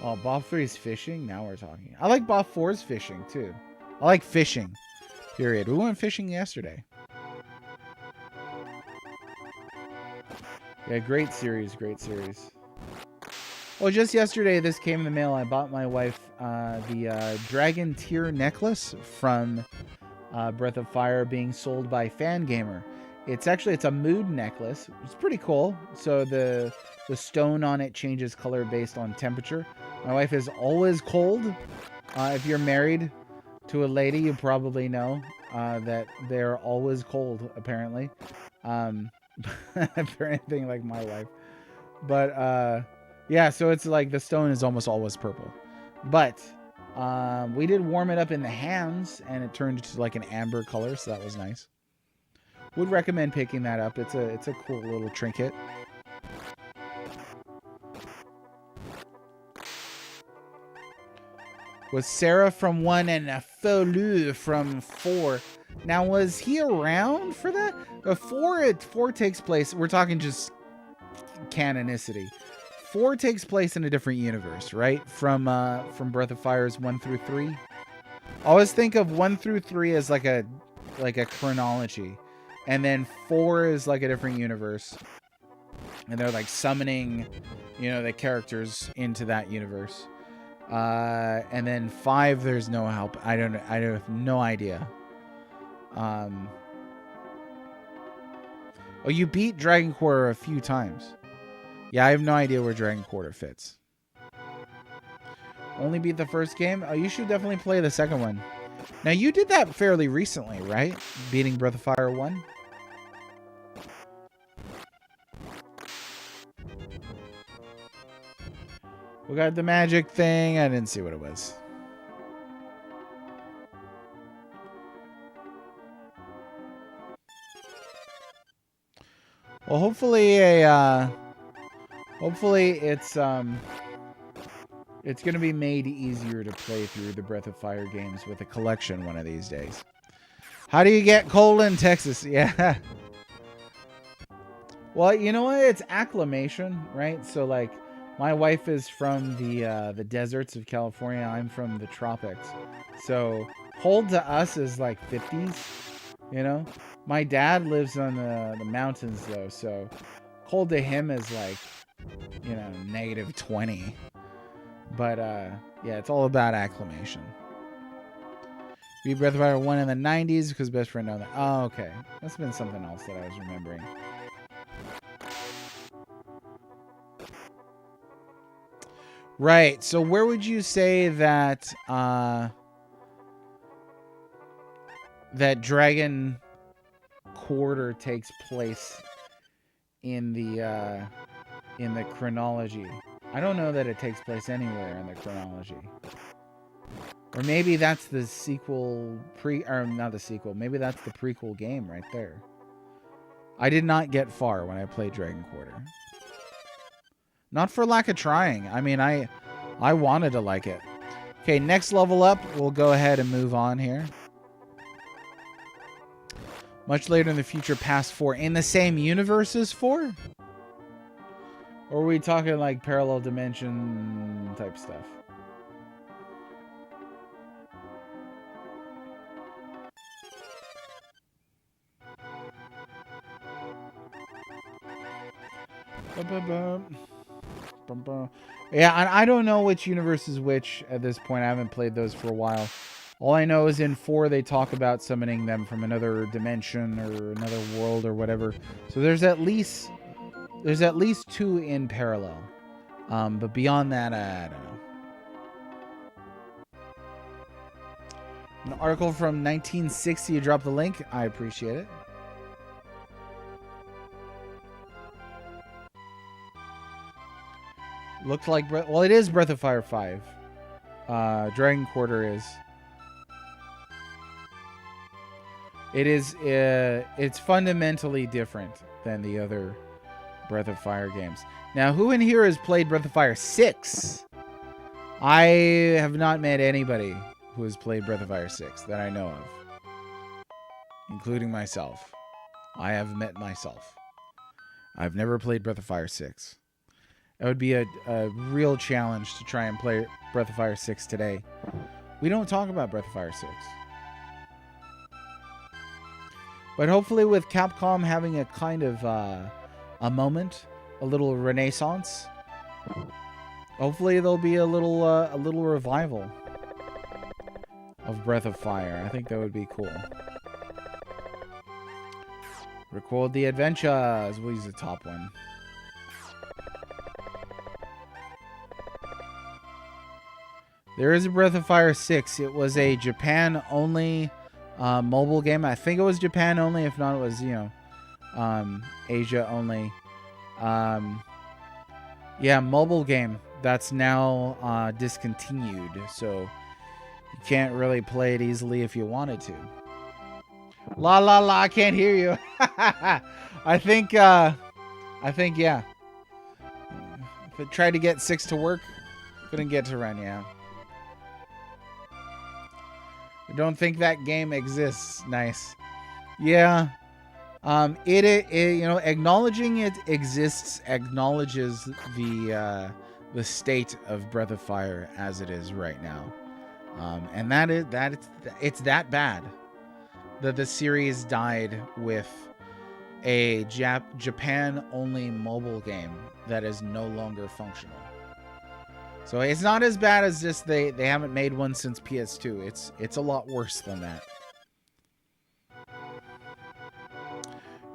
S1: Oh, Bob 3's fishing? Now we're talking. I like Bob 4's fishing, too. I like fishing. Period. We went fishing yesterday. Yeah, great series, great series. Well, just yesterday, this came in the mail. I bought my wife the Dragon Tear necklace from Breath of Fire being sold by Fangamer. It's a mood necklace. It's pretty cool. So the stone on it changes color based on temperature. My wife is always cold. If you're married to a lady, you probably know that they're always cold, apparently. For anything like my wife. But yeah, so it's like the stone is almost always purple. But we did warm it up in the hands, and it turned to like an amber color, so that was nice. Would recommend picking that up. It's a cool little trinket. Was Sarah from 1 and Felu from 4. Now, was he around for that? 4 takes place, we're talking just canonicity. 4 takes place in a different universe, right? From Breath of Fire's 1 through 3. I always think of 1 through 3 as like a chronology. And then 4 is like a different universe. And they're like summoning, the characters into that universe. And then 5, there's no help. I have no idea. Oh, you beat Dragon Quarter a few times. Yeah, I have no idea where Dragon Quarter fits. Only beat the first game? Oh, you should definitely play the second one. Now, you did that fairly recently, right? Beating Breath of Fire 1? We got the magic thing. I didn't see what it was. Well, hopefully it's gonna be made easier to play through the Breath of Fire games with a collection one of these days. How do you get cold in Texas? Yeah. Well, you know what? It's acclimation, right? So like, my wife is from the deserts of California. I'm from the tropics. So cold to us is like 50s, you know? My dad lives on the mountains though, so cold to him is like, you know, -20. But yeah, it's all about acclimation. Beat Breath of Fire 1 in the 90s because best friend known that. Oh, okay. Must have been something else that I was remembering. Right. So where would you say that that Dragon Quarter takes place in the chronology? I don't know that it takes place anywhere in the chronology. Or maybe that's the sequel or not the sequel. Maybe that's the prequel game right there. I did not get far when I played Dragon Quarter. Not for lack of trying. I mean, I wanted to like it. Okay, next level up. We'll go ahead and move on here. Much later in the future, past 4. In the same universe as 4? Or are we talking like parallel dimension type stuff? Yeah, I don't know which universe is which at this point. I haven't played those for a while. All I know is in 4 they talk about summoning them from another dimension or another world or whatever. So there's at least 2 in parallel. But beyond that, I don't know. An article from 1960. You dropped the link. I appreciate it. Looks like well, it is Breath of Fire 5. Dragon Quarter is. It is. It's fundamentally different than the other Breath of Fire games. Now, who in here has played Breath of Fire 6? I have not met anybody who has played Breath of Fire 6 that I know of, including myself. I have met myself. I've never played Breath of Fire 6. It would be a real challenge to try and play Breath of Fire 6 today. We don't talk about Breath of Fire 6. But hopefully with Capcom having a kind of a moment, a little renaissance, hopefully there'll be a little revival of Breath of Fire. I think that would be cool. Record the adventures. We'll use the top one. There is a Breath of Fire 6. It was a Japan-only mobile game. I think it was Japan only. If not, it was, Asia only. Yeah, mobile game that's now discontinued. So you can't really play it easily if you wanted to. La la la! I can't hear you. I think yeah. If it tried to get 6 to work, couldn't get to run. Yeah. I don't think that game exists. Nice. Yeah. Acknowledging it exists acknowledges the state of Breath of Fire as it is right now. And it's that bad that the series died with a Japan-only mobile game that is no longer functional. So it's not as bad as just they haven't made one since PS2. It's a lot worse than that.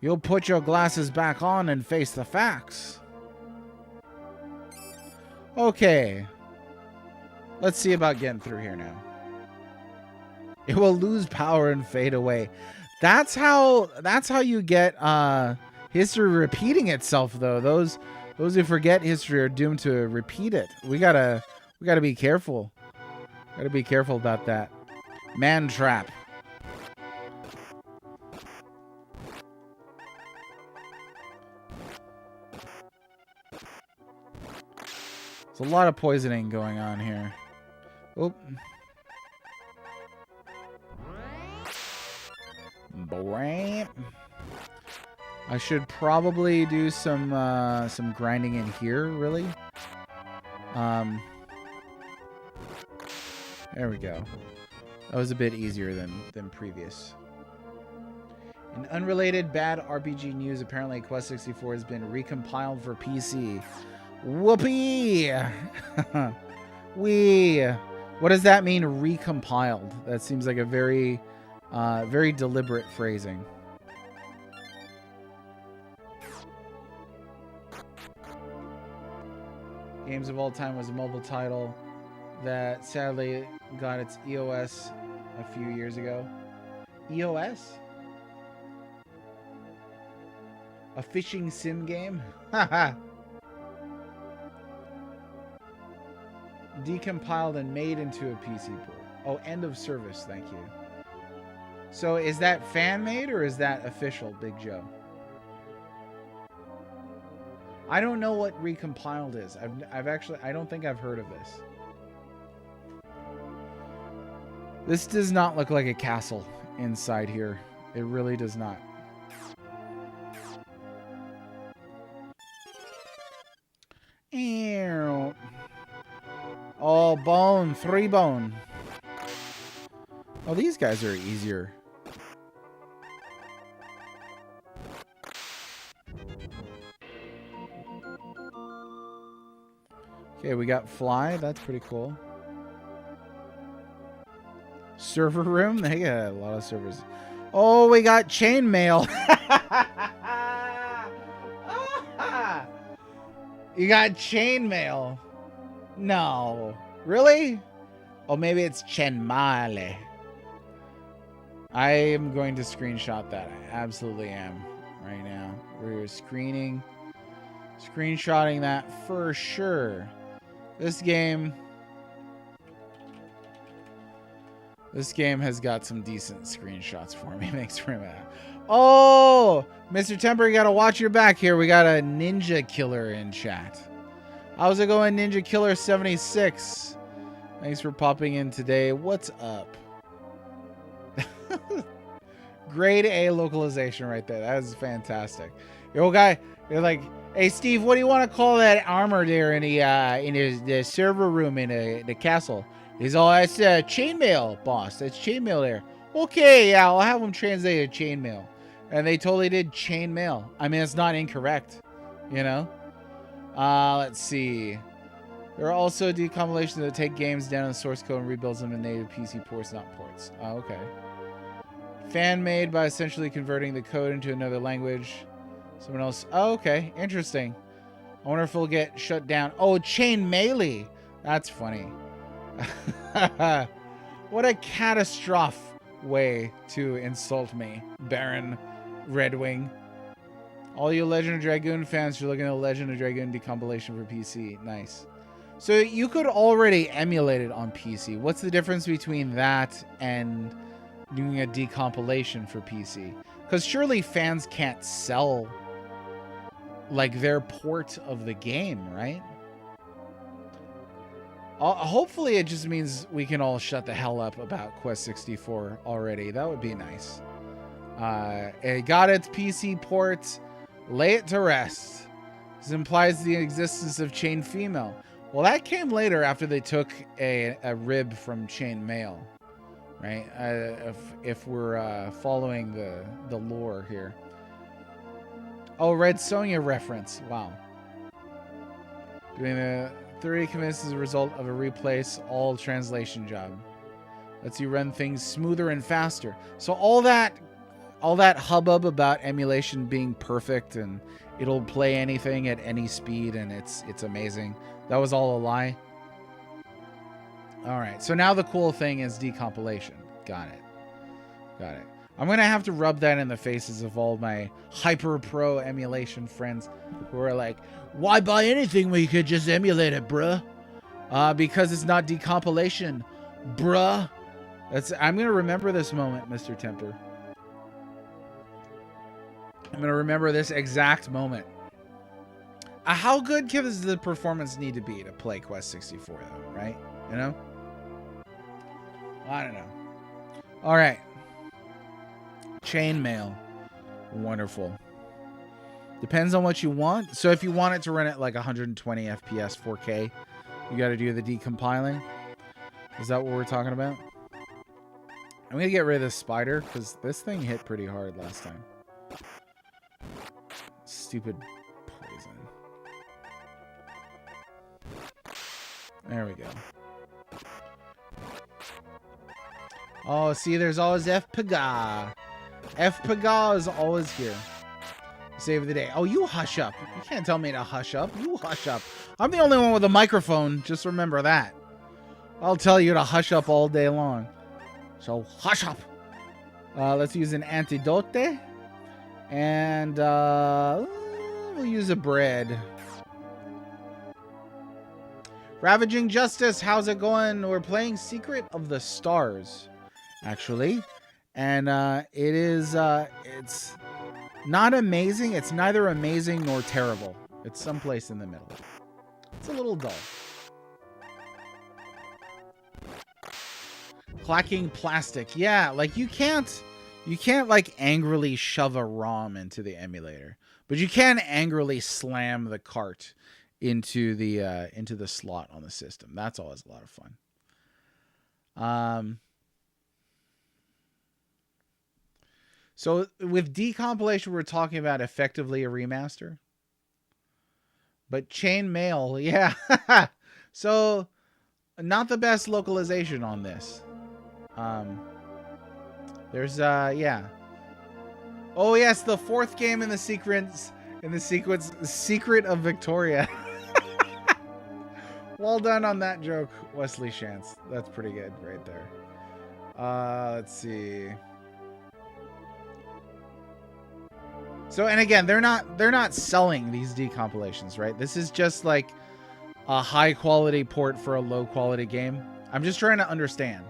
S1: You'll put your glasses back on and face the facts. Okay. Let's see about getting through here now. It will lose power and fade away. That's how you get history repeating itself, though. Those who forget history are doomed to repeat it. We gotta be careful. Gotta be careful about that. Man trap. There's a lot of poisoning going on here. Oop. Bram. I should probably do some grinding in here, really. There we go. That was a bit easier than previous. In unrelated bad RPG news, apparently Quest 64 has been recompiled for PC. Whoopee! What does that mean, recompiled? That seems like a very deliberate phrasing. Games of All Time was a mobile title that sadly got its EOS a few years ago. EOS? A fishing sim game? Haha. Decompiled and made into a PC port. Oh, end of service, thank you. So is that fan-made or is that official, Big Joe? I don't know what recompiled is. I don't think I've heard of this. This does not look like a castle inside here. It really does not. Ew. Oh, bone. 3 bone. Oh, these guys are easier. Okay, we got fly. That's pretty cool. Server room. They got a lot of servers. Oh, we got chainmail. You got chainmail. No. Really? Oh, maybe it's chainmail. I am going to screenshot that. I absolutely am right now. We're screenshotting that for sure. This game has got some decent screenshots for me. Makes me mad. Oh, Mr. Temper, you gotta watch your back here. We got a Ninja Killer in chat. How's it going, Ninja Killer 76? Thanks for popping in today. What's up? Grade A localization right there. That is fantastic. Yo, guy, you're like, hey, Steve, what do you want to call that armor there in the server room in the castle? He's all, that's chainmail, boss. That's chainmail there. Okay, yeah, I'll have them translate to chainmail. And they totally did chainmail. I mean, it's not incorrect, you know? Let's see. There are also decompilations that take games down in the source code and rebuilds them in native PC ports, not ports. Oh, okay. Fan-made by essentially converting the code into another language. Someone else. Oh, okay. Interesting. I wonder if it'll get shut down. Oh, chain melee. That's funny. What a catastrophe way to insult me, Baron Redwing. All you Legend of Dragoon fans, you're looking at a Legend of Dragoon decompilation for PC. Nice. So you could already emulate it on PC. What's the difference between that and doing a decompilation for PC? Because surely fans can't sell like their port of the game, right? Hopefully it just means we can all shut the hell up about Quest 64 already. That would be nice. It got its PC port. Lay it to rest. This implies the existence of chain female. Well, that came later after they took a rib from chain male, right? If we're following the lore here. Oh, Red Sonja reference. Wow. Doing the 30 commits is a result of a replace all translation job. Lets you run things smoother and faster. So all that hubbub about emulation being perfect and it'll play anything at any speed and it's amazing. That was all a lie. All right. So now the cool thing is decompilation. Got it. I'm going to have to rub that in the faces of all my hyper pro emulation friends who are like, why buy anything when you could just emulate it, bruh? Because it's not decompilation, bruh. I'm going to remember this moment, Mr. Temper. I'm going to remember this exact moment. How good does the performance need to be to play Quest 64, though, right? You know? I don't know. All right. Chainmail. Wonderful. Depends on what you want. So if you want it to run at like 120 FPS 4K, you got to do the decompiling. Is that what we're talking about? I'm going to get rid of this spider because this thing hit pretty hard last time. Stupid poison. There we go. Oh, see, there's always FPGA. FPGA is always here. Save the day. Oh, you hush up. You can't tell me to hush up. You hush up. I'm the only one with a microphone. Just remember that. I'll tell you to hush up all day long. So, hush up. Let's use an antidote. And we'll use a bread. Ravaging Justice, how's it going? We're playing Secret of the Stars, actually. And it is, it's not amazing. It's neither amazing nor terrible. It's someplace in the middle. It's a little dull. Clacking plastic. Yeah, like you can't like angrily shove a ROM into the emulator, but you can angrily slam the cart into the slot on the system. That's always a lot of fun. So with decompilation, we're talking about effectively a remaster. But chainmail, yeah. So not the best localization on this. There's yeah. Oh yes, the fourth game in the sequence, Secret of Victoria. Well done on that joke, Wesley Shantz. That's pretty good right there. Let's see. So, and again, they're not selling these decompilations, right? This is just like a high quality port for a low quality game. I'm just trying to understand.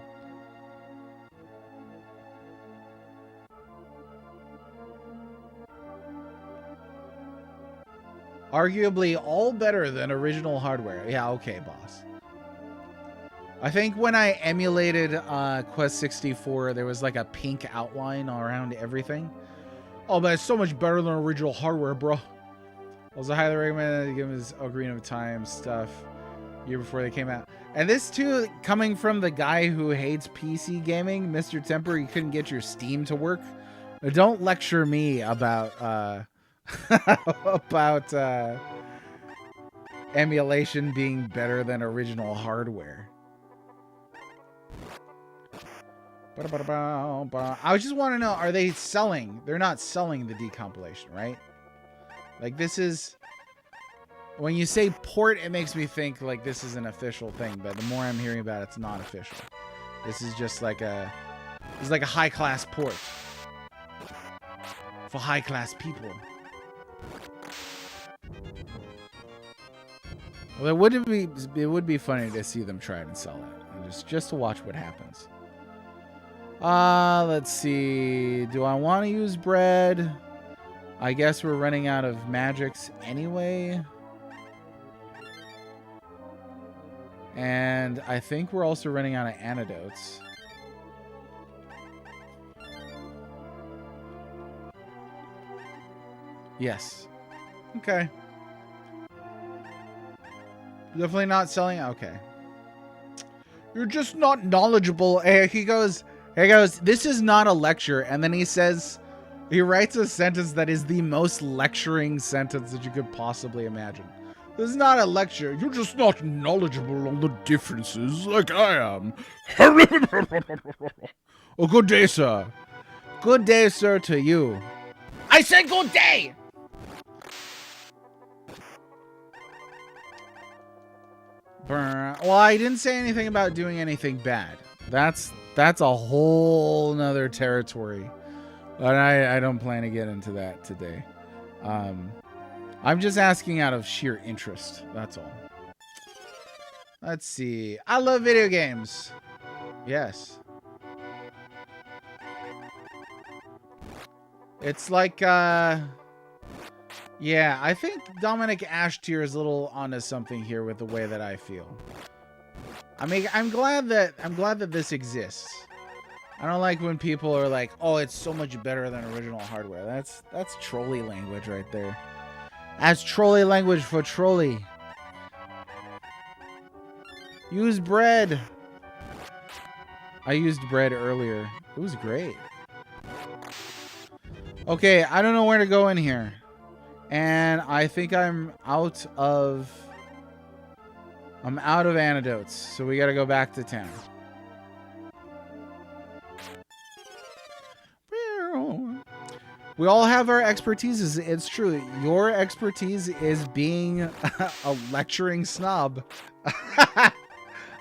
S1: Arguably all better than original hardware. Yeah, okay, boss. I think when I emulated Quest 64, there was like a pink outline around everything. Oh, but it's so much better than original hardware, bro. Also highly recommend to give his Ocarina of Time stuff year before they came out. And this too, coming from the guy who hates PC gaming, Mr. Temper, you couldn't get your Steam to work. Don't lecture me about about emulation being better than original hardware. I just want to know, are they selling? They're not selling the decompilation, right? Like this is, when you say port, it makes me think like this is an official thing, but the more I'm hearing about it, it's not official. This is just like it's like a high-class port for high-class people. Well, it would be funny to see them try and sell it, and just to watch what happens. Let's see. Do I want to use bread? I guess we're running out of magics anyway. And I think we're also running out of antidotes. Yes. Okay. Definitely not selling. Okay. You're just not knowledgeable. He goes, this is not a lecture. And then he writes a sentence that is the most lecturing sentence that you could possibly imagine. This is not a lecture. You're just not knowledgeable on the differences like I am. Oh, good day, sir. Good day, sir, to you. I said good day! Well, I didn't say anything about doing anything bad. That's a whole nother territory But I don't plan to get into that today. I'm just asking out of sheer interest. That's all. Let's see. I love video games. Yes. It's like, yeah, I think Dominic Ashtier is a little onto something here with the way that I feel. I mean, I'm glad that this exists. I don't like when people are like, "Oh, it's so much better than original hardware." That's trolley language right there. That's trolley language for trolley. Use bread. I used bread earlier. It was great. Okay, I don't know where to go in here. And I think I'm out of antidotes. So we got to go back to town. We all have our expertises. It's true. Your expertise is being a lecturing snob.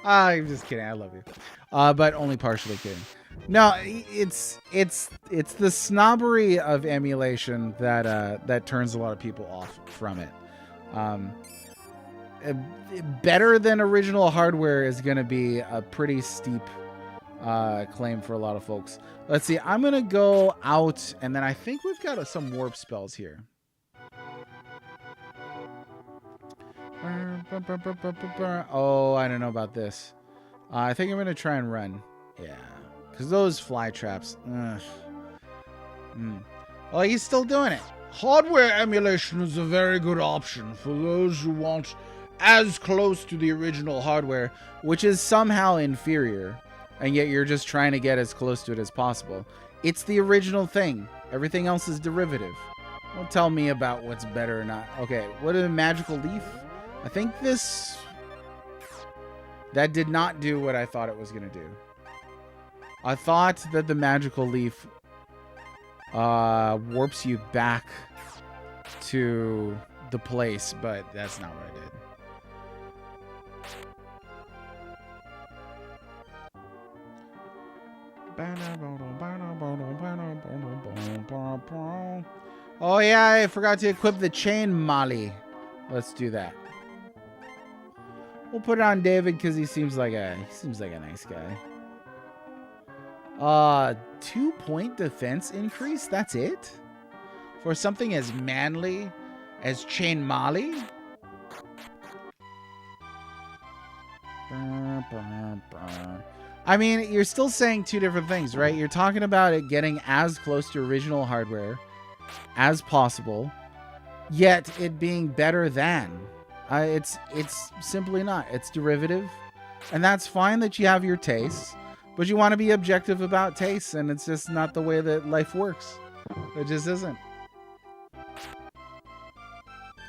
S1: I'm just kidding. I love you. But only partially kidding. No, it's the snobbery of emulation that turns a lot of people off from it. Better than original hardware is going to be a pretty steep claim for a lot of folks. Let's see. I'm going to go out, and then I think we've got some warp spells here. Oh, I don't know about this. I think I'm going to try and run. Yeah. Because those fly traps. Oh, he's still doing it. Hardware emulation is a very good option for those who want as close to the original hardware, which is somehow inferior, and yet you're just trying to get as close to it as possible. It's the original thing. Everything else is derivative. Don't tell me about what's better or not. Okay, what is a magical leaf? I think that did not do what I thought it was going to do. I thought that the magical leaf warps you back to the place, but that's not what I did. Oh yeah, I forgot to equip the chain molly. Let's do that. We'll put it on David because he seems like a nice guy. 2-point defense increase? That's it? For something as manly as Chain Molly? I mean, you're still saying two different things, right? You're talking about it getting as close to original hardware as possible, yet it being better than. It's simply not. It's derivative. And that's fine that you have your tastes. But you want to be objective about tastes, and it's just not the way that life works. It just isn't.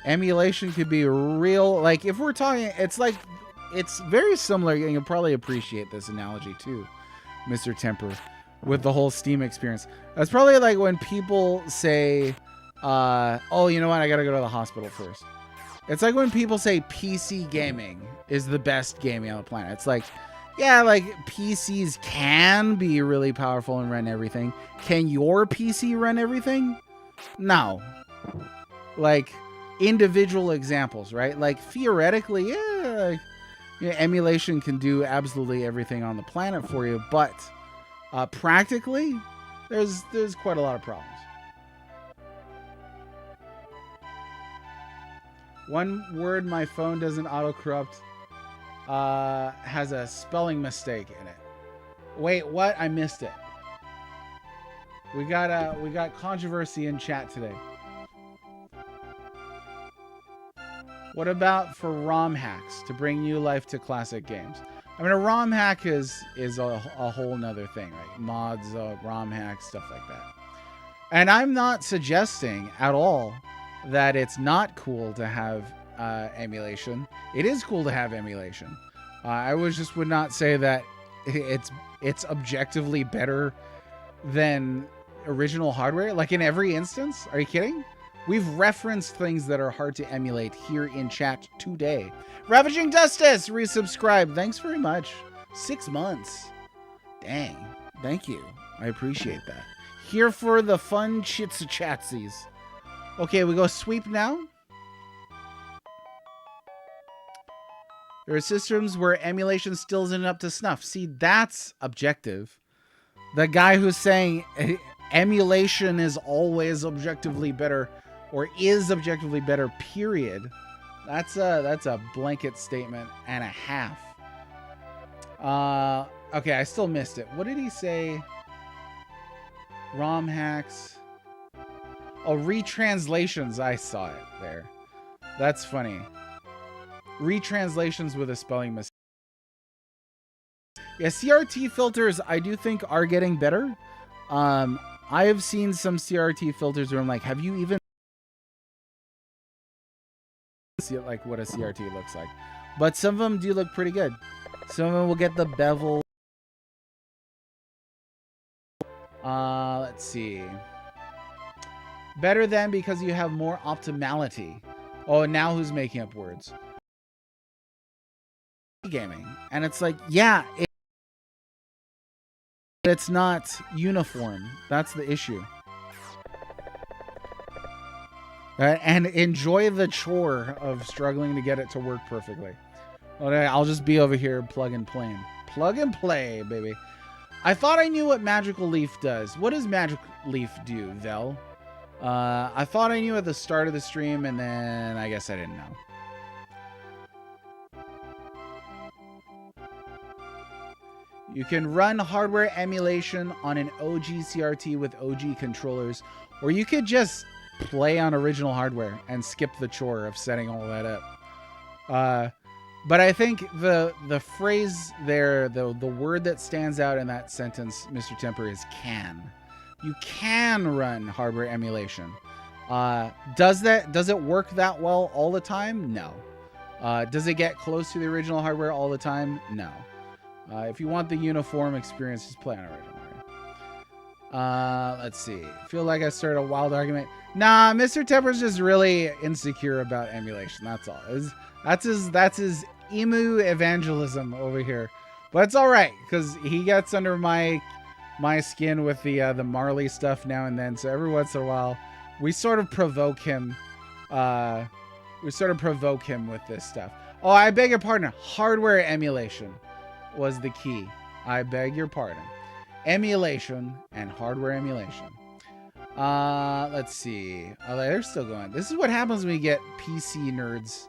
S1: Emulation could be real. Like, if we're talking, it's very similar, and you'll probably appreciate this analogy too, Mr. Temper, with the whole Steam experience. That's probably like when people say, oh, you know what, I gotta go to the hospital first. It's like when people say PC gaming is the best gaming on the planet. It's like, yeah, like PCs can be really powerful and run everything. Can your PC run everything? No. Like individual examples, right? Like theoretically, yeah, emulation can do absolutely everything on the planet for you, but practically, there's quite a lot of problems. One word my phone doesn't auto-corrupt has a spelling mistake in it. Wait, what? I missed it. We got controversy in chat today. What about for ROM hacks to bring new life to classic games? I mean, a ROM hack is a whole nother thing, right? Mods, ROM hacks, stuff like that. And I'm not suggesting at all that it's not cool to have emulation. It is cool to have emulation. I would not say that it's objectively better than original hardware. Like in every instance, are you kidding? We've referenced things that are hard to emulate here in chat today. Ravaging Justice resubscribed. Thanks very much. 6 months. Dang. Thank you. I appreciate that. Here for the fun chits chatsies. Okay, we go sweep now. There are systems where emulation still isn't up to snuff. See, that's objective. The guy who's saying emulation is always objectively better or is objectively better, period. That's a blanket statement and a half. Okay, I still missed it. What did he say? ROM hacks. Oh, retranslations. I saw it there. That's funny. Retranslations with a spelling mistake. Yeah, CRT filters I do think are getting better. I have seen some CRT filters where I'm like, have you even see like what a CRT looks like? But some of them do look pretty good. Some of them will get the bevel. Let's see. Better than because you have more optimality. Oh, now who's making up words? Gaming. And it's like, yeah, it's not uniform. That's the issue. And enjoy the chore of struggling to get it to work perfectly. Okay, I'll just be over here plug and playing. Plug and play, baby. I thought I knew what Magical Leaf does. What does Magic Leaf do, Vel? I thought I knew at the start of the stream, and then I guess I didn't know. You can run hardware emulation on an OG CRT with OG controllers, or you could just play on original hardware and skip the chore of setting all that up. But I think the phrase there, the word that stands out in that sentence, Mr. Temper, is can. You can run hardware emulation. Does it work that well all the time? No. Does it get close to the original hardware all the time? No. If you want the uniform experience, just play on original hardware. Let's see. Feel like I started a wild argument. Nah, Mr. Temper's just really insecure about emulation. That's all. That's his emu evangelism over here. But it's all right because he gets under my skin with the Marley stuff now and then. So every once in a while, we sort of provoke him. We sort of provoke him with this stuff. Oh, I beg your pardon. Hardware emulation was the key. I beg your pardon. Emulation and hardware emulation. Let's see. Oh, they're still going. This is what happens when you get PC nerds.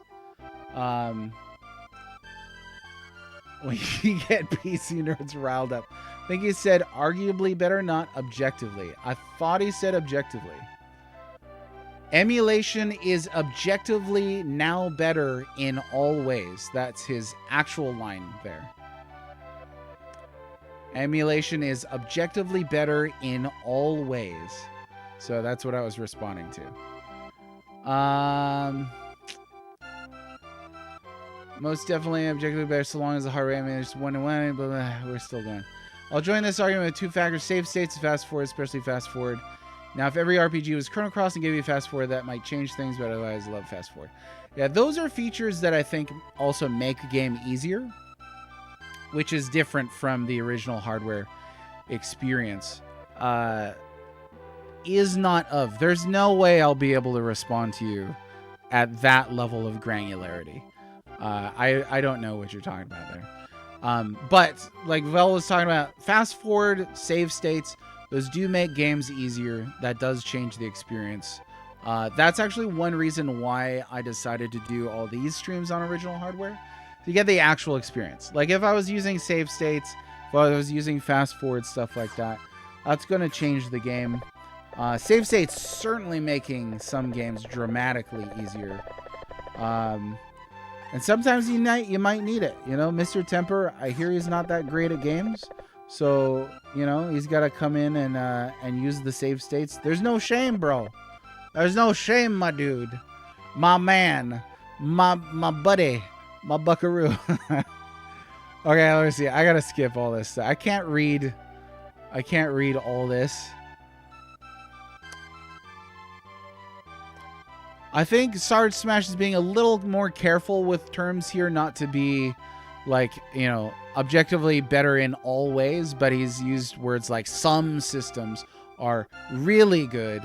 S1: When you get PC nerds riled up. I think he said arguably better, not objectively. I thought he said objectively. Emulation is objectively now better in all ways. That's his actual line there. Emulation is objectively better in all ways. So that's what I was responding to. Most definitely objectively better so long as the hardware emulation is 1-to-1, but we're still going. I'll join this argument with two factors: save states and fast forward, especially fast forward. Now, if every RPG was Chrono Cross and gave you fast forward, that might change things, but otherwise I love fast forward. Yeah, those are features that I think also make a game easier, which is different from the original hardware experience. There's no way I'll be able to respond to you at that level of granularity. I don't know what you're talking about there. But like Vel was talking about, fast forward, save states, those do make games easier. That does change the experience. That's actually one reason why I decided to do all these streams on original hardware, to get the actual experience. Like if I was using save states, if I was using fast forward, stuff like that, that's going to change the game. Save states certainly making some games dramatically easier. And sometimes you might need it. You know, Mr. Temper, I hear he's not that great at games. So, you know, he's got to come in and use the save states. There's no shame, bro. There's no shame, my dude. My man. My buddy. My buckaroo. Okay, let me see. I got to skip all this stuff. I can't read all this. I think Sarge Smash is being a little more careful with terms here, not to be like, you know, objectively better in all ways, but he's used words like some systems are really good,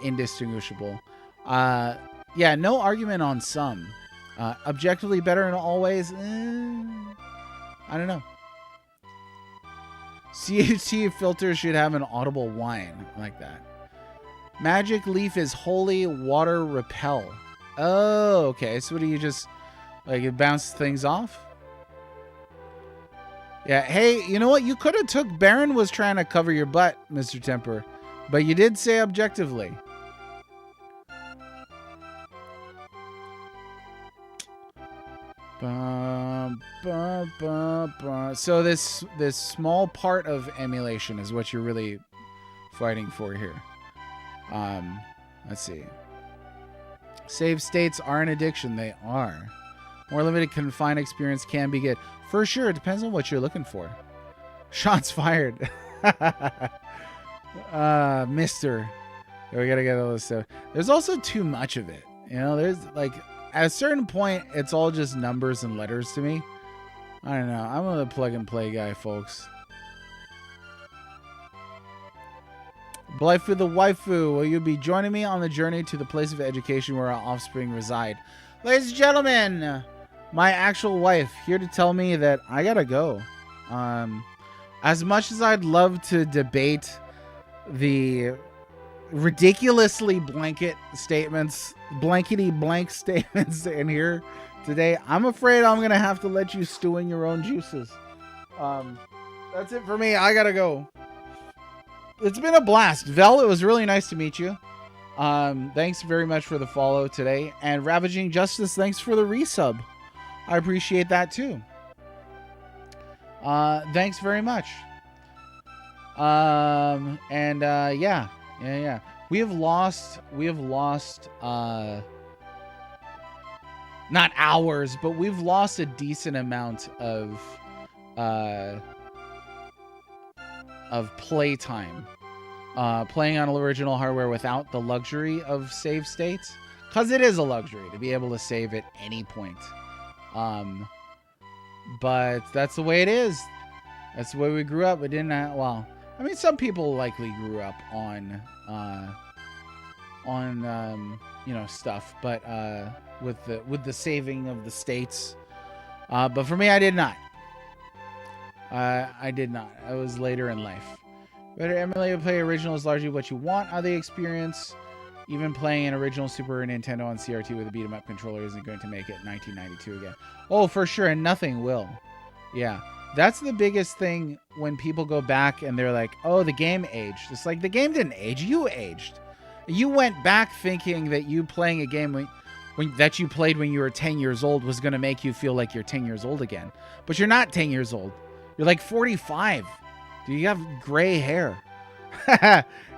S1: indistinguishable. Yeah, no argument on some. Objectively better in all ways. I don't know. CHT filters should have an audible whine like that. Magic Leaf is holy water repel. Oh, okay. So what do you just, like, it bounces things off? Yeah, hey, you know what? You could have took Baron was trying to cover your butt, Mr. Temper. But you did say objectively. So this small part of emulation is what you're really fighting for here. Let's see. Save states are an addiction. They are. More limited confined experience can be good. For sure. It depends on what you're looking for. Shots fired. Mister. We gotta get all this stuff. There's also too much of it. You know, there's like, at a certain point, it's all just numbers and letters to me. I don't know. I'm a plug and play guy, folks. Blyfu the waifu, will you be joining me on the journey to the place of education where our offspring reside? Ladies and gentlemen, my actual wife here to tell me that I gotta go. As much as I'd love to debate the ridiculously blankety blank statements in here today, I'm afraid I'm gonna have to let you stew in your own juices. That's it for me. I gotta go. It's been a blast. Vel, it was really nice to meet you. Thanks very much for the follow today. And Ravaging Justice, thanks for the resub. I appreciate that too. Thanks very much. Yeah. We have lost not hours, but we've lost a decent amount of playtime playing on original hardware without the luxury of save states, because it is a luxury to be able to save at any point. But that's the way it is. That's the way we grew up. It didn't well, I mean, some people likely grew up on you know, stuff, but with the saving of the states. But for me, I did not. I did not. I was later in life. Better emulate play original is largely what you want out of the experience. Even playing an original Super Nintendo on CRT with a beat 'em up controller isn't going to make it 1992 again. Oh, for sure, and nothing will. Yeah, that's the biggest thing when people go back and they're like, "Oh, the game aged." It's like the game didn't age. You aged. You went back thinking that you playing a game that you played when you were 10 years old was going to make you feel like you're 10 years old again. But you're not 10 years old. You're like 45. You have gray hair.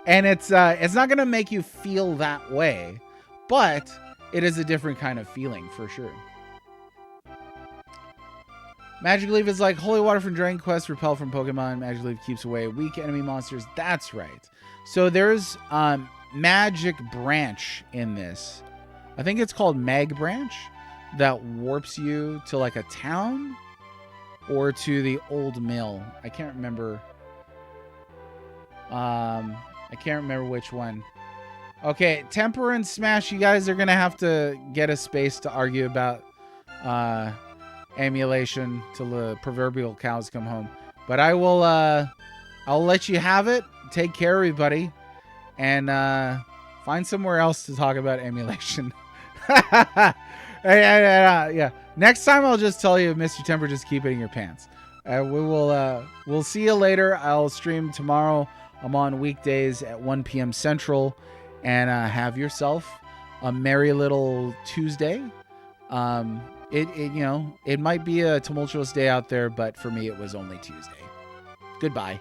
S1: And it's not going to make you feel that way, but it is a different kind of feeling for sure. Magic Leaf is like holy water from Dragon Quest, repel from Pokemon. Magic Leaf keeps away weak enemy monsters. That's right. So there's Magic Branch in this. I think it's called Mag Branch, that warps you to like a town or to the old mill. I can't remember. I can't remember which one. Okay, Temper and Smash, you guys are gonna have to get a space to argue about emulation till the proverbial cows come home. But I will I'll let you have it. Take care, everybody, and find somewhere else to talk about emulation. Yeah. Next time I'll just tell you, Mr. Temper, just keep it in your pants. We'll see you later. I'll stream tomorrow. I'm on weekdays at 1 p.m. Central, and have yourself a merry little Tuesday. It might be a tumultuous day out there, but for me it was only Tuesday. Goodbye.